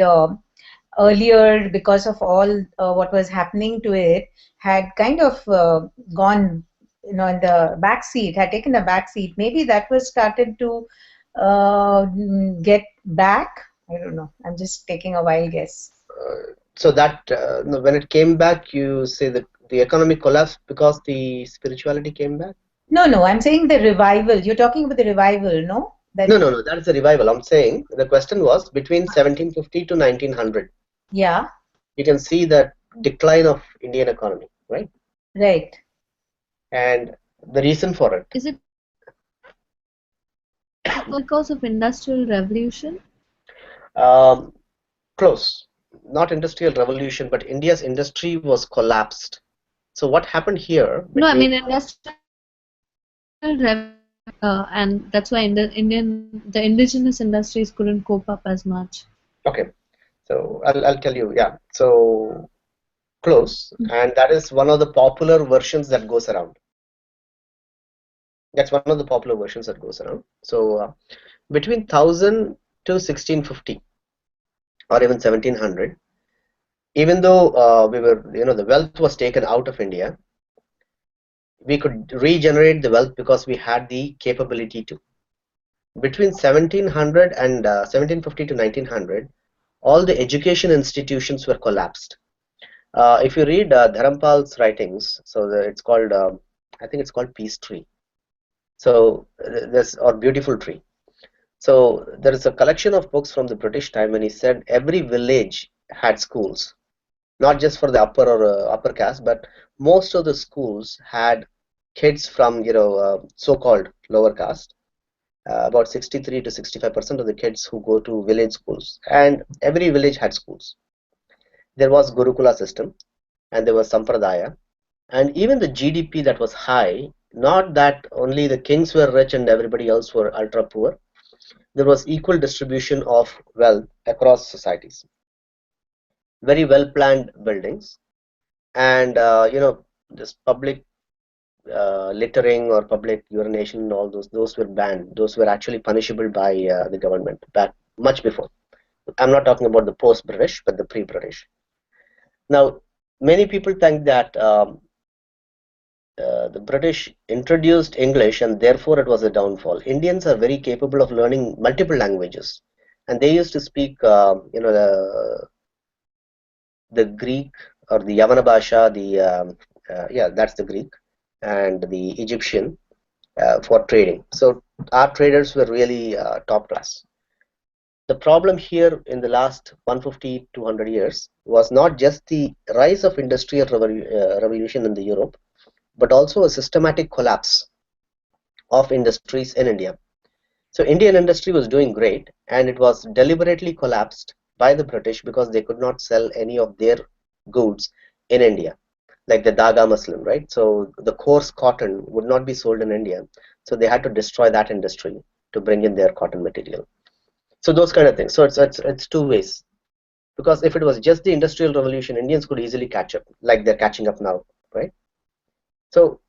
earlier, because of all what was happening to it, had kind of gone, in the back seat, had taken a back seat. Maybe that was started to get back. I don't know. I'm just taking a wild guess. So that when it came back, you say that the economic collapsed because the spirituality came back? No, I'm saying the revival. You're talking about the revival, no? No, that's the revival. I'm saying the question was between 1750 to 1900. Yeah. You can see the decline of Indian economy, right? Right. And the reason for it. Is it because of industrial revolution? Close. Not industrial revolution, but India's industry was collapsed. So what happened here? No, I mean industrial revolution, and that's why the indigenous industries couldn't cope up as much. Okay, so I'll tell you. Yeah, so close, and that is one of the popular versions that goes around. That's one of the popular versions that goes around. So between 1000 to 1650 or even 1700, even though we were, the wealth was taken out of India, we could regenerate the wealth because we had the capability to. Between 1700 and 1750 to 1900, all the education institutions were collapsed. If you read Dharampal's writings, so it's called, I think it's called Peace Tree. So or Beautiful Tree. So there is a collection of books from the British time when he said every village had schools, not just for the upper or upper caste, but most of the schools had kids from so-called lower caste. About 63 to 65% of the kids who go to village schools, and every village had schools. There was Gurukula system, and there was Sampradaya, and even the GDP that was high. Not that only the kings were rich and everybody else were ultra poor. There was equal distribution of wealth across societies. Very well planned buildings, and this public littering or public urination, all those were banned. Those were actually punishable by the government back much before. I'm not talking about the post-British, but the pre-British. Now, many people think that the British introduced English and therefore it was a downfall. Indians are very capable of learning multiple languages, and they used to speak, the Greek or the Yavana Bhasha, that's the Greek, and the Egyptian for trading. So our traders were really top class. The problem here in the last 150, 200 years was not just the rise of industrial revolution in the Europe, but also a systematic collapse of industries in India. So Indian industry was doing great, and it was deliberately collapsed by the British because they could not sell any of their goods in India, like the Daga muslin, right? So the coarse cotton would not be sold in India, so they had to destroy that industry to bring in their cotton material. So those kind of things. So it's two ways, because if it was just the industrial revolution, Indians could easily catch up, like they're catching up now, right? So,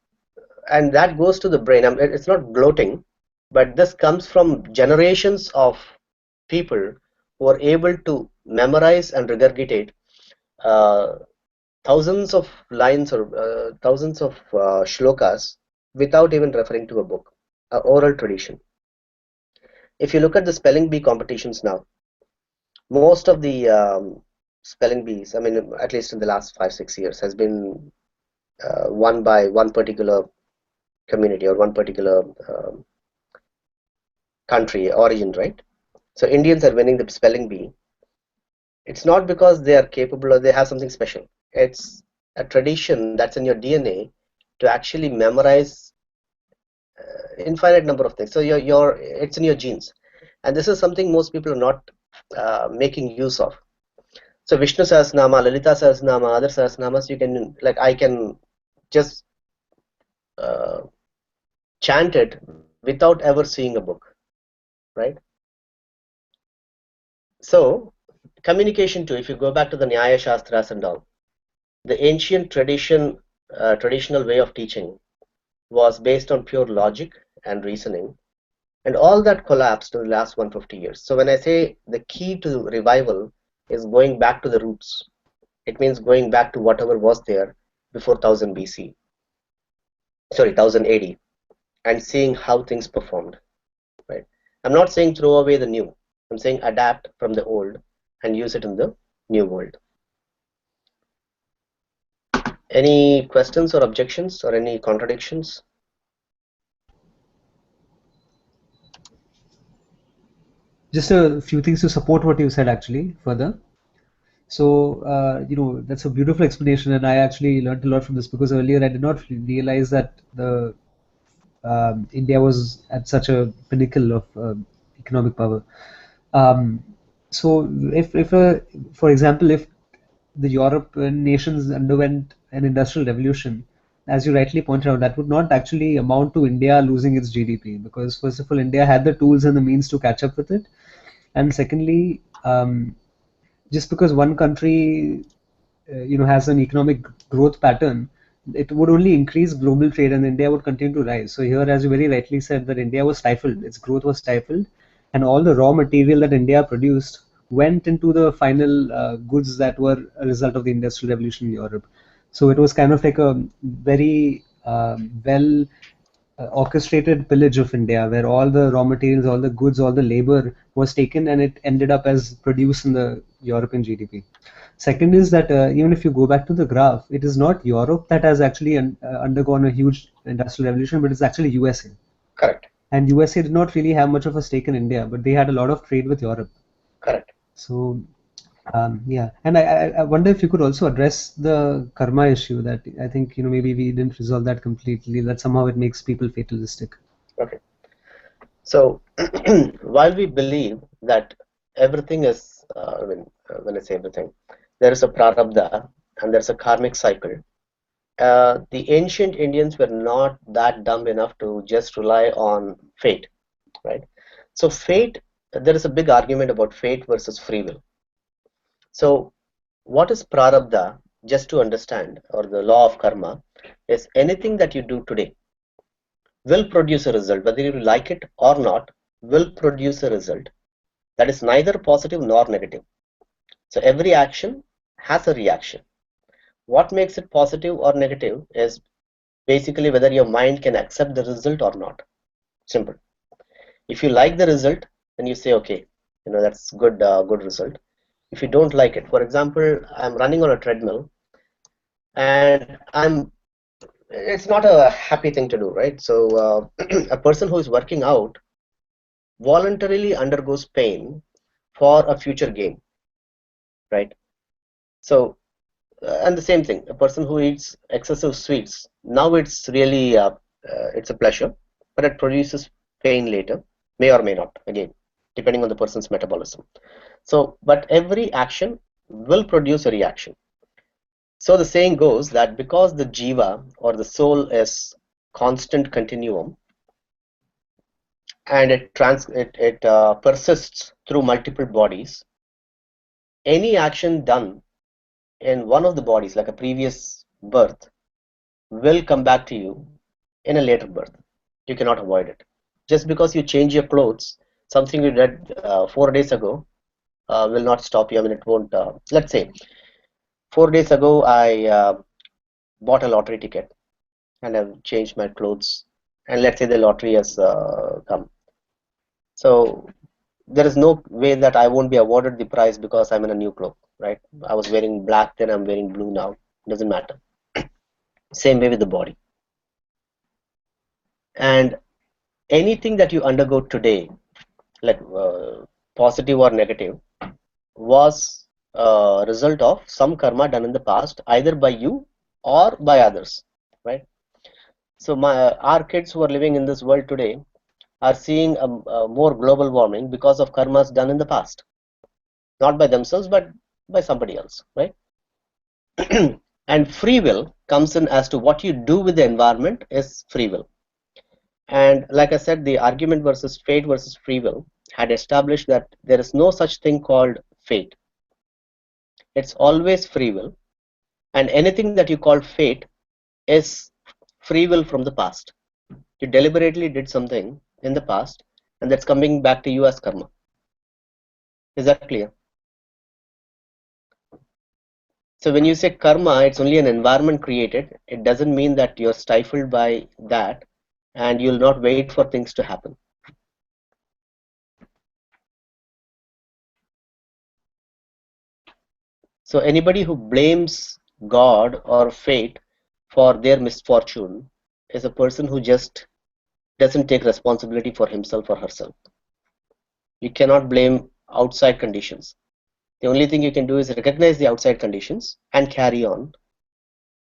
and that goes to the brain. It's not gloating, but this comes from generations of people who are able to memorize and regurgitate thousands of lines or thousands of shlokas without even referring to a book, oral tradition. If you look at the spelling bee competitions now, most of the spelling bees, I mean, at least in the last 5-6 years, has been won by one particular community or one particular country origin, right? So Indians are winning the spelling bee. It's not because they are capable or they have something special. It's a tradition that's in your DNA to actually memorize infinite number of things. So it's in your genes, and this is something most people are not making use of. So Vishnu Sahasranama, Lalita Sahasranama, other Sahasranamas, you can, like, I can just uh, chant it without ever seeing a book, right? So communication too, if you go back to the Nyaya Shastras and all, the ancient traditional way of teaching was based on pure logic and reasoning, and all that collapsed in the last 150 years. So when I say the key to revival is going back to the roots, it means going back to whatever was there before 1000 BC, sorry, 1000 AD, and seeing how things performed, right? I'm not saying throw away the new. I'm saying adapt from the old and use it in the new world. Any questions or objections or any contradictions? Just a few things to support what you said actually further. So, that's a beautiful explanation, and I actually learned a lot from this because earlier I did not realize that the India was at such a pinnacle of economic power. Um, so, for example, if the European nations underwent an industrial revolution, as you rightly pointed out, that would not actually amount to India losing its GDP because, first of all, India had the tools and the means to catch up with it, and secondly, just because one country has an economic growth pattern, it would only increase global trade and India would continue to rise. So here, as you very rightly said, that India was stifled, its growth was stifled, and all the raw material that India produced went into the final goods that were a result of the industrial revolution in Europe. So it was kind of like a very well orchestrated pillage of India, where all the raw materials, all the goods, all the labor was taken, and it ended up as produce in the European GDP. Second is that even if you go back to the graph, it is not Europe that has actually undergone a huge industrial revolution, but it's actually USA. Correct. And USA did not really have much of a stake in India, but they had a lot of trade with Europe. Correct. So, yeah. And I wonder if you could also address the karma issue that I think, maybe we didn't resolve that completely, that somehow it makes people fatalistic. Okay. So while we believe that everything is, when I say everything, there is a prarabdha and there's a karmic cycle. The ancient Indians were not that dumb enough to just rely on fate, right? So fate, there is a big argument about fate versus free will. So what is prarabdha, just to understand, or the law of karma, is anything that you do today will produce a result, whether you like it or not, will produce a result that is neither positive nor negative. So every action has a reaction. What makes it positive or negative is basically whether your mind can accept the result or not. Simple. If you like the result, then you say, okay, that's good, good result. If you don't like it, for example, I'm running on a treadmill and it's not a happy thing to do, right? So a person who is working out voluntarily undergoes pain for a future gain, right? So and the same thing, a person who eats excessive sweets, now it's really it's a pleasure, but it produces pain later, may or may not, again depending on the person's metabolism. So but every action will produce a reaction. So the saying goes that because the jiva or the soul is constant continuum, and it persists through multiple bodies, any action done in one of the bodies, like a previous birth, will come back to you in a later birth. You cannot avoid it. Just because you change your clothes, something you did 4 days ago will not stop you. I mean, it won't. Let's say 4 days ago, I bought a lottery ticket and I've changed my clothes. And let's say the lottery has come. So there is no way that I won't be awarded the prize because I'm in a new cloak, right? I was wearing black, then I'm wearing blue now. Doesn't matter. Same way with the body. And anything that you undergo today, like positive or negative, was a result of some karma done in the past, either by you or by others, right? So our kids who are living in this world today are seeing a more global warming because of karmas done in the past, not by themselves but by somebody else, right? And free will comes in as to what you do with the environment is free will. And like I said, the argument versus fate versus free will had established that there is no such thing called fate. It's always free will, and anything that you call fate is free will from the past. You deliberately did something in the past, and that's coming back to you as karma. Is that clear? So when you say karma, it's only an environment created. It doesn't mean that you're stifled by that and you'll not wait for things to happen. So anybody who blames God or fate for their misfortune is a person who just doesn't take responsibility for himself or herself. You cannot blame outside conditions. The only thing you can do is recognize the outside conditions and carry on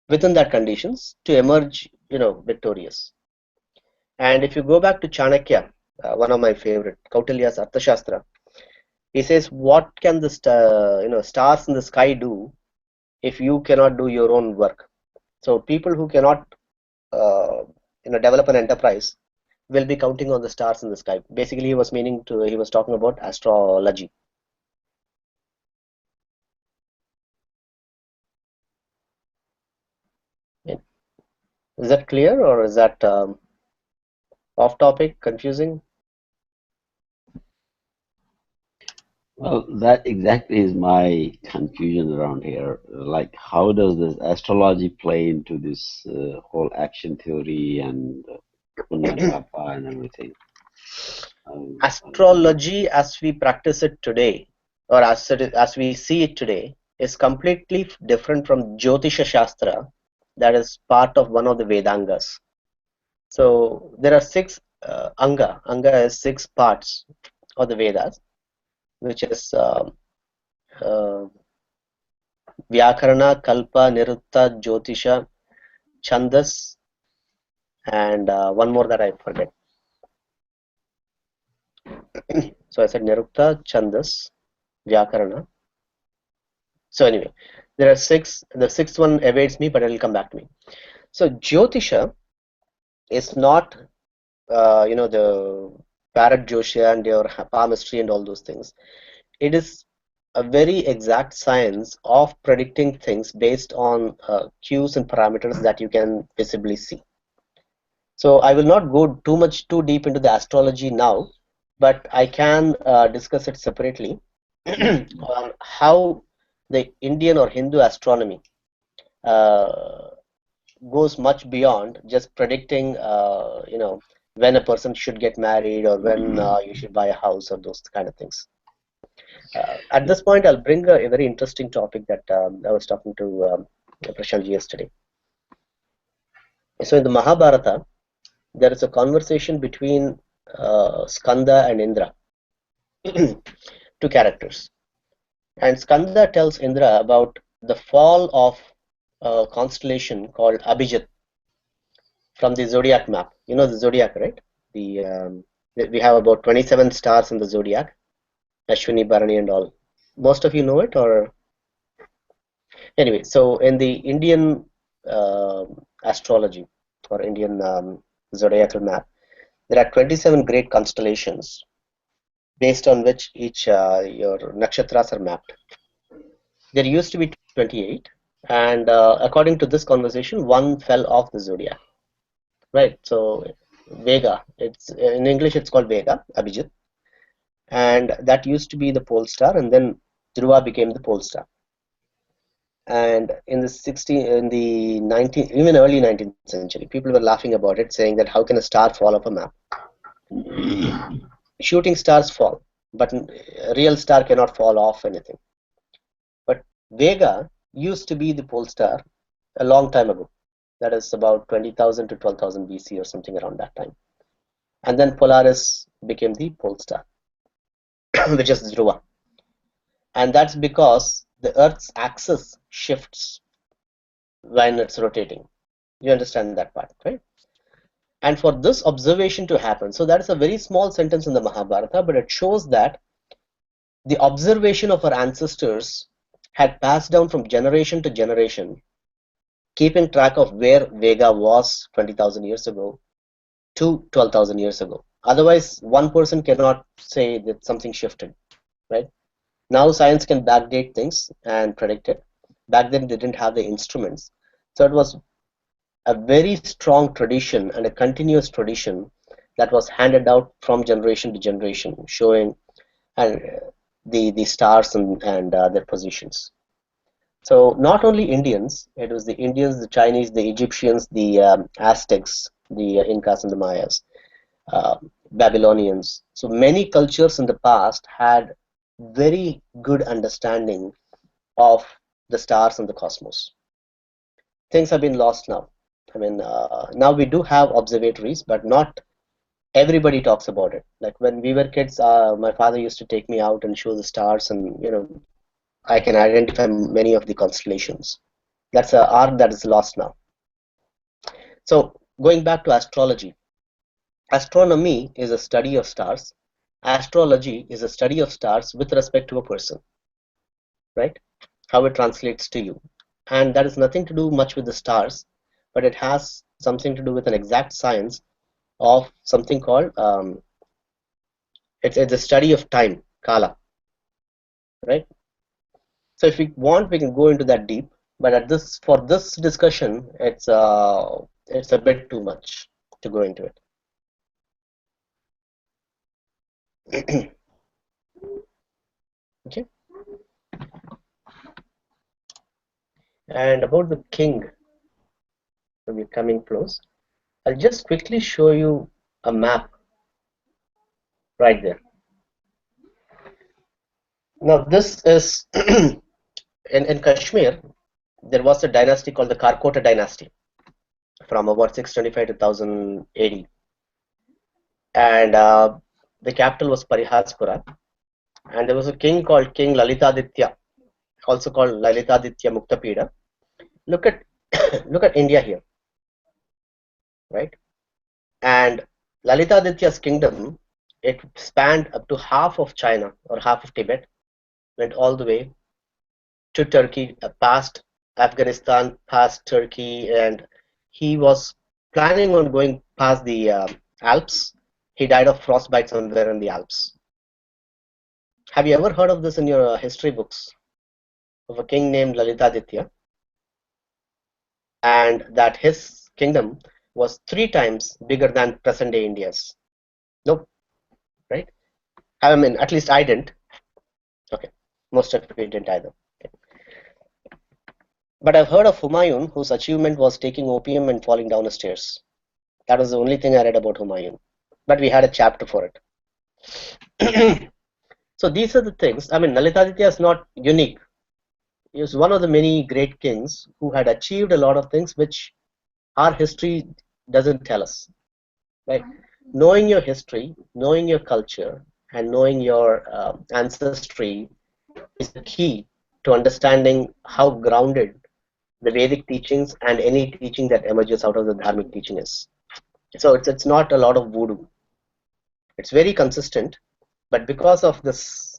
within that conditions to emerge, victorious. And if you go back to Chanakya, one of my favorite, Kautilya's Arthashastra, he says, what can the stars in the sky do if you cannot do your own work? So people who cannot develop an enterprise will be counting on the stars in the sky. Basically, he was talking about astrology. Is that clear, or is that off topic, confusing? Well, that exactly is my confusion around here. Like, how does this astrology play into this whole action theory and Punya and Papa and everything? Astrology, as we practice it today, or as we see it today, is completely different from Jyotisha Shastra, that is part of one of the Vedangas. So there are six Anga. Anga is six parts of the Vedas, which is Vyakarana, Kalpa, Nirutta, Jyotisha, Chandas, and one more that I forget. So I said Nirutta, Chandas, Vyakarana. So anyway, there are six. The sixth one evades me, but it will come back to me. So Jyotisha is not, the Parrot Joshia and your palmistry and all those things. It is a very exact science of predicting things based on cues and parameters that you can visibly see. So I will not go too deep into the astrology now, but I can discuss it separately on how the Indian or Hindu astronomy uh, goes much beyond just predicting, when a person should get married or when you should buy a house or those kind of things. At this point, I'll bring a very interesting topic that I was talking to Prashantji yesterday. So in the Mahabharata, there is a conversation between Skanda and Indra, two characters. And Skanda tells Indra about the fall of a constellation called Abhijit from the zodiac map. You know the zodiac, right? We have about 27 stars in the zodiac, Ashwini, Bharani, and all. Most of you know it, or anyway. So in the Indian astrology or Indian zodiacal map, there are 27 great constellations based on which each your nakshatras are mapped. There used to be 28, and according to this conversation, one fell off the zodiac. Right. So Vega, it's in English it's called Vega, Abhijit, and that used to be the pole star, and then Dhruva became the pole star. And in the 19th, even early 19th century, people were laughing about it, saying that how can a star fall off a map? Shooting stars fall, but a real star cannot fall off anything. But Vega used to be the pole star a long time ago. That is about 20,000 to 12,000 BC or something around that time. And then Polaris became the pole star, which is Dhruva. And that's because the Earth's axis shifts when it's rotating. You understand that part, right? And for this observation to happen, so that is a very small sentence in the Mahabharata, but it shows that the observation of our ancestors had passed down from generation to generation, keeping track of where Vega was 20,000 years ago to 12,000 years ago. Otherwise, one person cannot say that something shifted, right? Now science can backdate things and predict it. Back then they didn't have the instruments. So it was a very strong tradition and a continuous tradition that was handed out from generation to generation, showing the stars and their positions. So not only Indians, it was the Indians, the Chinese, the Egyptians, the Aztecs, the Incas and the Mayas, Babylonians. So many cultures in the past had very good understanding of the stars and the cosmos. Things have been lost now. I mean, now we do have observatories, but not everybody talks about it. Like when we were kids, my father used to take me out and show the stars, and I can identify many of the constellations. That's an art that is lost now. So going back to astrology, astronomy is a study of stars. Astrology is a study of stars with respect to a person, right? How it translates to you. And that has nothing to do much with the stars, but it has something to do with an exact science of something called, it's a study of time, Kala, right? So if we want, we can go into that deep, but for this discussion, it's a bit too much to go into it. Okay. And about the king, so we're coming close. I'll just quickly show you a map right there. Now this is in Kashmir, there was a dynasty called the Karkota dynasty from about 625 to 1080, and the capital was Pariharaspura, and there was a king called King Lalitaditya, also called Lalitaditya Muktapida. Look at look at India here, right? And Lalitaditya's kingdom, it spanned up to half of China or half of Tibet, went all the way to Turkey, past Afghanistan, past Turkey, and he was planning on going past the Alps. He died of frostbite somewhere in the Alps. Have you ever heard of this in your history books of a king named Lalitaditya? And that his kingdom was 3 times bigger than present day India's. Nope, right? I mean, at least I didn't. Okay, most of you didn't either. Okay. But I've heard of Humayun, whose achievement was taking opium and falling down the stairs. That was the only thing I read about Humayun. But we had a chapter for it. So these are the things. I mean, Lalitaditya is not unique. He was one of the many great kings who had achieved a lot of things which our history doesn't tell us. Right? Knowing your history, knowing your culture, and knowing your ancestry is the key to understanding how grounded the Vedic teachings and any teaching that emerges out of the Dharmic teaching is. So it's not a lot of voodoo. It's very consistent, but because of this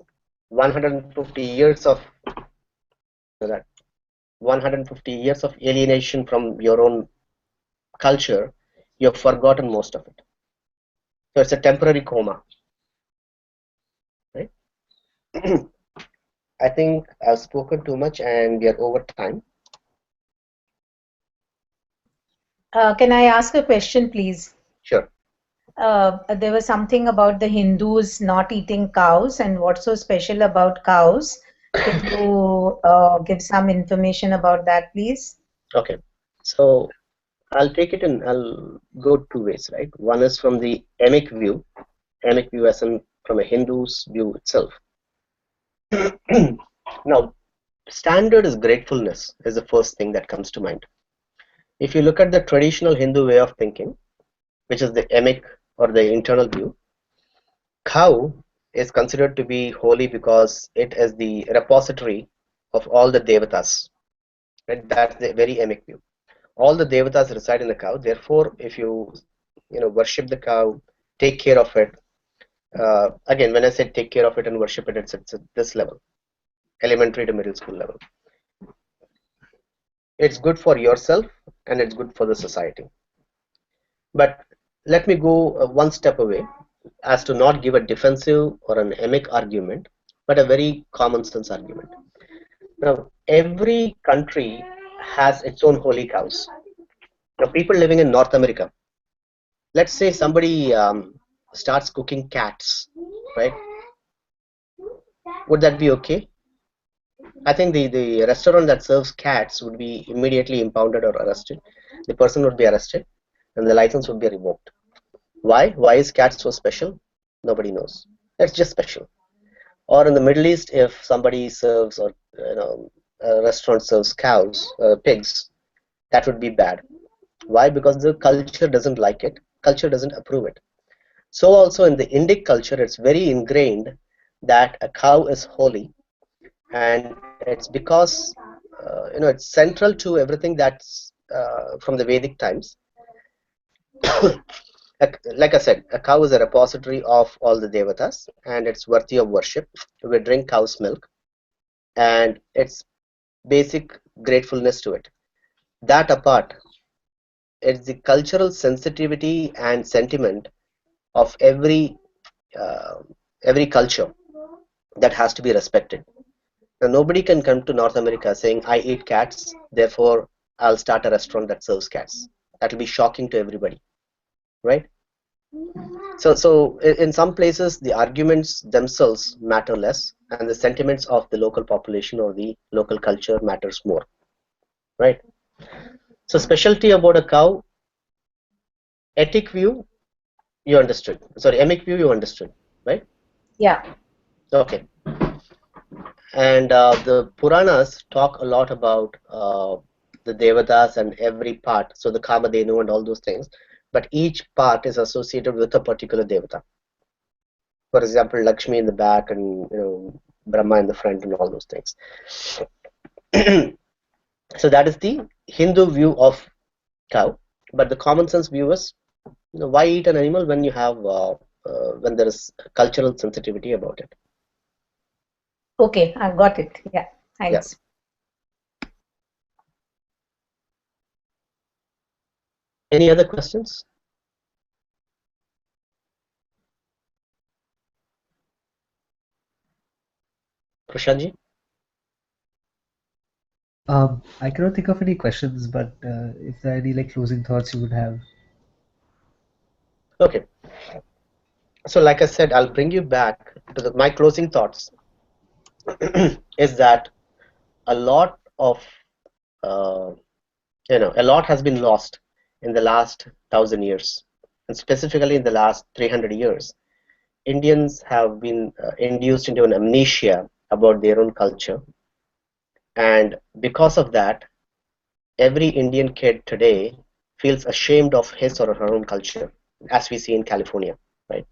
150 years of 150 years of alienation from your own culture, you've forgotten most of it. So it's a temporary coma, right? I think I've spoken too much and we are over time. Can I ask a question, please? Sure. There was something about the Hindus not eating cows, and what's so special about cows Can you give some information about that, please? Okay, so I'll take it and I'll go two ways, right? One is from the emic view as in from a Hindu's view itself. Now, standard is gratefulness is the first thing that comes to mind. If you look at the traditional Hindu way of thinking, which is the emic or the internal view, cow is considered to be holy because it is the repository of all the devatas. Right? That's the very emic view. All the devatas reside in the cow. Therefore, if you worship the cow, take care of it. Again, when I say take care of it and worship it, it's at this level, elementary to middle school level. It's good for yourself and it's good for the society. But let me go one step away as to not give a defensive or an emic argument, but a very common sense argument. Now, every country has its own holy cows. Now, people living in North America, let's say somebody starts cooking cats, right? Would that be okay? I think the restaurant that serves cats would be immediately impounded or arrested. The person would be arrested and the license would be revoked. Why? Why is cat so special? Nobody knows. It's just special. Or in the Middle East, if somebody serves or a restaurant serves cows, pigs, that would be bad. Why? Because the culture doesn't like it. Culture doesn't approve it. So also in the Indic culture, it's very ingrained that a cow is holy, and it's because it's central to everything that's from the Vedic times. Like I said, a cow is a repository of all the devatas, and it's worthy of worship. We drink cow's milk, and it's basic gratefulness to it. That apart, it's the cultural sensitivity and sentiment of every culture that has to be respected. Now, nobody can come to North America saying, I eat cats, therefore I'll start a restaurant that serves cats. That will be shocking to everybody, right? So in some places, the arguments themselves matter less, and the sentiments of the local population or the local culture matters more, right? So specialty about a cow, ethic view, you understood. Sorry, emic view, you understood, right? Yeah. Okay. And the Puranas talk a lot about the Devatas and every part, so the Kamadhenu and all those things, but each part is associated with a particular Devata. For example, Lakshmi in the back and Brahma in the front and all those things. So that is the Hindu view of cow, but the common sense view is, why eat an animal when you have when there is cultural sensitivity about it? Okay, I got it. Yeah, Yeah. thanks. Any other questions? Prashantji? I cannot think of any questions, but if there are any closing thoughts you would have. Okay. So like I said, I'll bring you back to my closing thoughts is that a lot of a lot has been lost in the last 1,000 years, and specifically in the last 300 years. Indians have been induced into an amnesia about their own culture, and because of that, every Indian kid today feels ashamed of his or her own culture, as we see in California, right?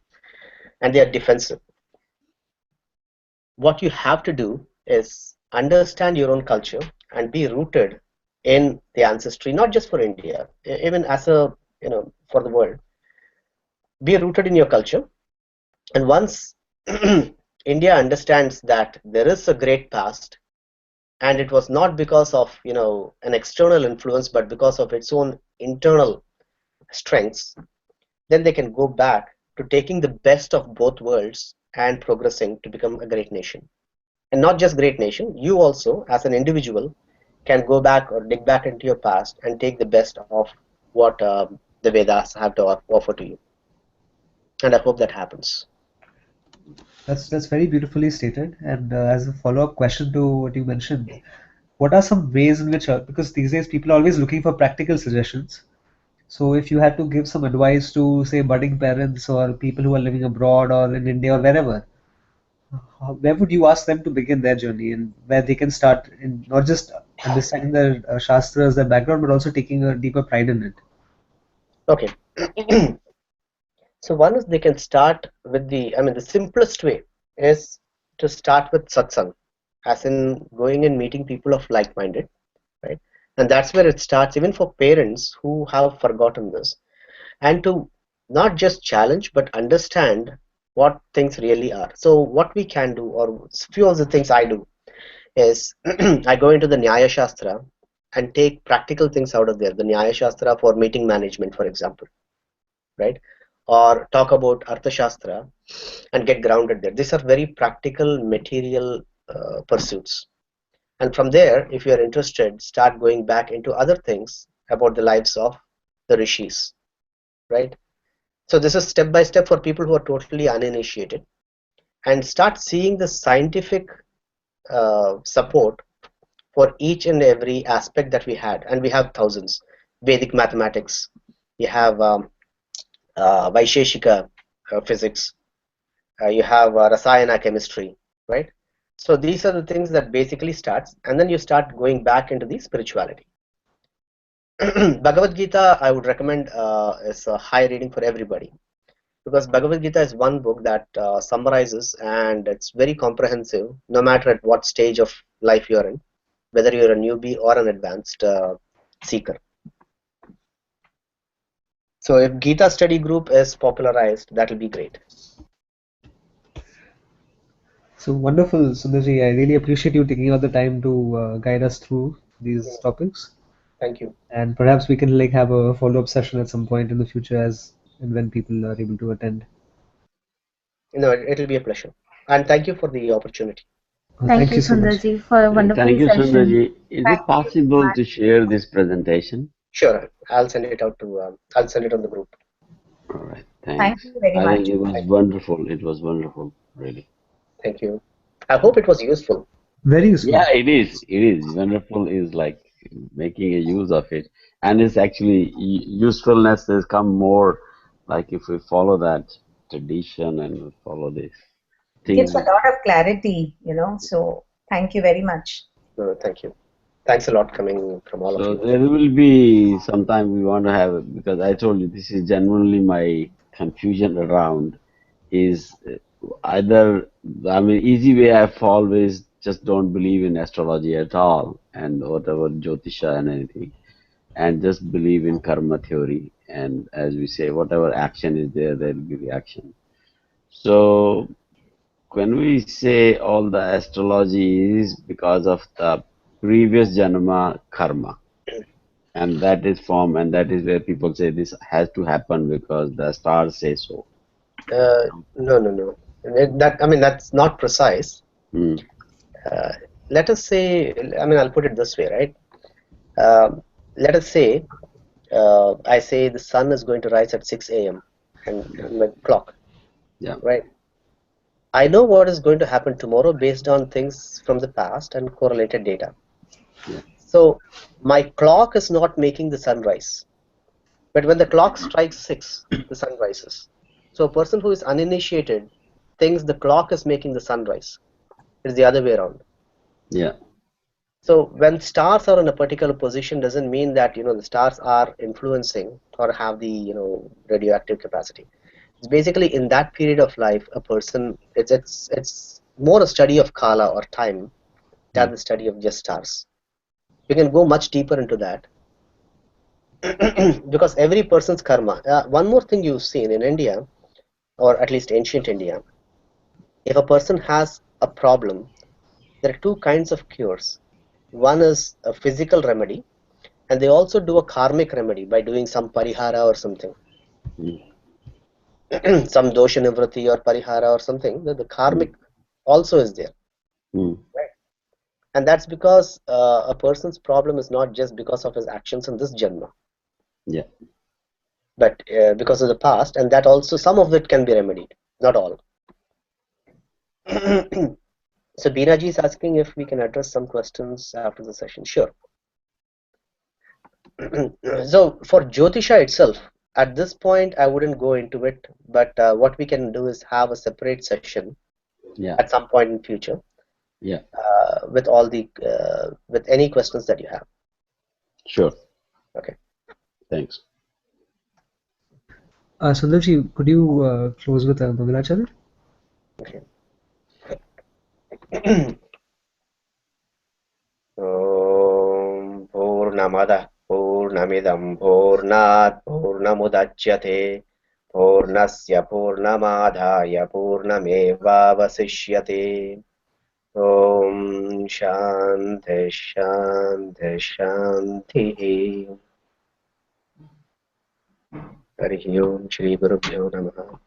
And they are defensive. What you have to do is understand your own culture and be rooted in the ancestry, not just for India, even as a for the world. Be rooted in your culture, and once India understands that there is a great past, and it was not because of an external influence, but because of its own internal strengths, then they can go back to taking the best of both worlds and progressing to become a great nation. And not just great nation, you also as an individual can go back or dig back into your past and take the best of what the Vedas have to offer to you. And I hope that happens. That's very beautifully stated. And as a follow-up question to what you mentioned, what are some ways in which, because these days people are always looking for practical suggestions. So if you had to give some advice to, say, budding parents or people who are living abroad or in India or wherever, where would you ask them to begin their journey and where they can start in not just understanding their shastras, their background, but also taking a deeper pride in it? Okay. So one is they can start with the simplest way is to start with satsang, as in going and meeting people of like-minded, right? And that's where it starts, even for parents who have forgotten this, and to not just challenge but understand what things really are. So what we can do, or few of the things I do, is I go into the Nyaya Shastra and take practical things out of there. The Nyaya Shastra for meeting management, for example, right? Or talk about Arthashastra and get grounded there. These are very practical material pursuits. And from there, if you are interested, start going back into other things about the lives of the rishis, right? So this is step by step for people who are totally uninitiated, and start seeing the scientific support for each and every aspect that we had. And we have thousands. Vedic mathematics, you have Vaisheshika physics, you have Rasayana chemistry, right? So these are the things that basically starts, and then you start going back into the spirituality. Bhagavad Gita, I would recommend, is a high reading for everybody, because Bhagavad Gita is one book that summarizes, and it's very comprehensive, no matter at what stage of life you're in, whether you're a newbie or an advanced seeker. So if Gita study group is popularized, that will be great. So wonderful, Sundarji. I really appreciate you taking out the time to guide us through these topics. Thank you. And perhaps we can like have a follow-up session at some point in the future as and when people are able to attend. No, it'll be a pleasure. And thank you for the opportunity. Well, Thank thank you, you so much. Sundarji, for a wonderful Thank you, session. Sundarji. Is Thank it you very possible much. to share this presentation? Sure, I'll send it out to. I'll send it on the group. All right, Thank thanks. you very I think much. it was Thank, wonderful. It was wonderful, really. thank you. I hope it was useful. Very useful. Yeah, it is. It is. Wonderful is like making a use of it. And it's actually usefulness has come more like if we follow that tradition and we follow this Gives a thing. lot of clarity, so thank you very much. No, thank you. Thanks a lot coming from all of So you. there will be sometime we want to have, because I told you this is genuinely my confusion around is either, I mean, easy way I've always just don't believe in astrology at all and whatever Jyotisha and anything, and just believe in karma theory. And as we say, whatever action is there, there will be reaction. So when we say all the astrology is because of the previous janma karma, and that is form, and that is where people say this has to happen because the stars say so. No, no, no. That's not precise. Hmm. Uh, Let us say, I'll put it this way, right? Let us say, I say the sun is going to rise at 6 a.m. and Yeah, my clock, yeah, right? I know what is going to happen tomorrow based on things from the past and correlated data. yeah, So my clock is not making the sun rise. But when the clock strikes 6, the sun rises. So a person who is uninitiated thinks the clock is making the sun rise. It's the other way around. yeah, So when stars are in a particular position doesn't mean that the stars are influencing or have the radioactive capacity. It's basically in that period of life a person, it's more a study of kala or time than the study of just stars. We can go much deeper into that. Because every person's karma. One more thing you've seen in India, or at least ancient India, if a person has a problem, there are two kinds of cures. One is a physical remedy, and they also do a karmic remedy by doing some parihara or something. mm, Some dosha nivrati or parihara or something. The mm, karmic also is there, mm, right? And that's because a person's problem is not just because of his actions in this janma, yeah, but because of the past, and that also some of it can be remedied, not all. So Binaji is asking if we can address some questions after the session. Sure. So for Jyotisha itself, at this point, I wouldn't go into it, but what we can do is have a separate session Yeah. at some point in future Yeah. with all the with any questions that you have. Sure. Okay. Thanks. Sundarji, could you close with a Mangalacharya? Okay. Om Purnamada Purnamidam Purnat Purnamudachyate Purnasya Purnamadhaya Purnamevavasishyate Om Shanti Shanti Shanti Harihi Om Shri Gurubhyo Namaha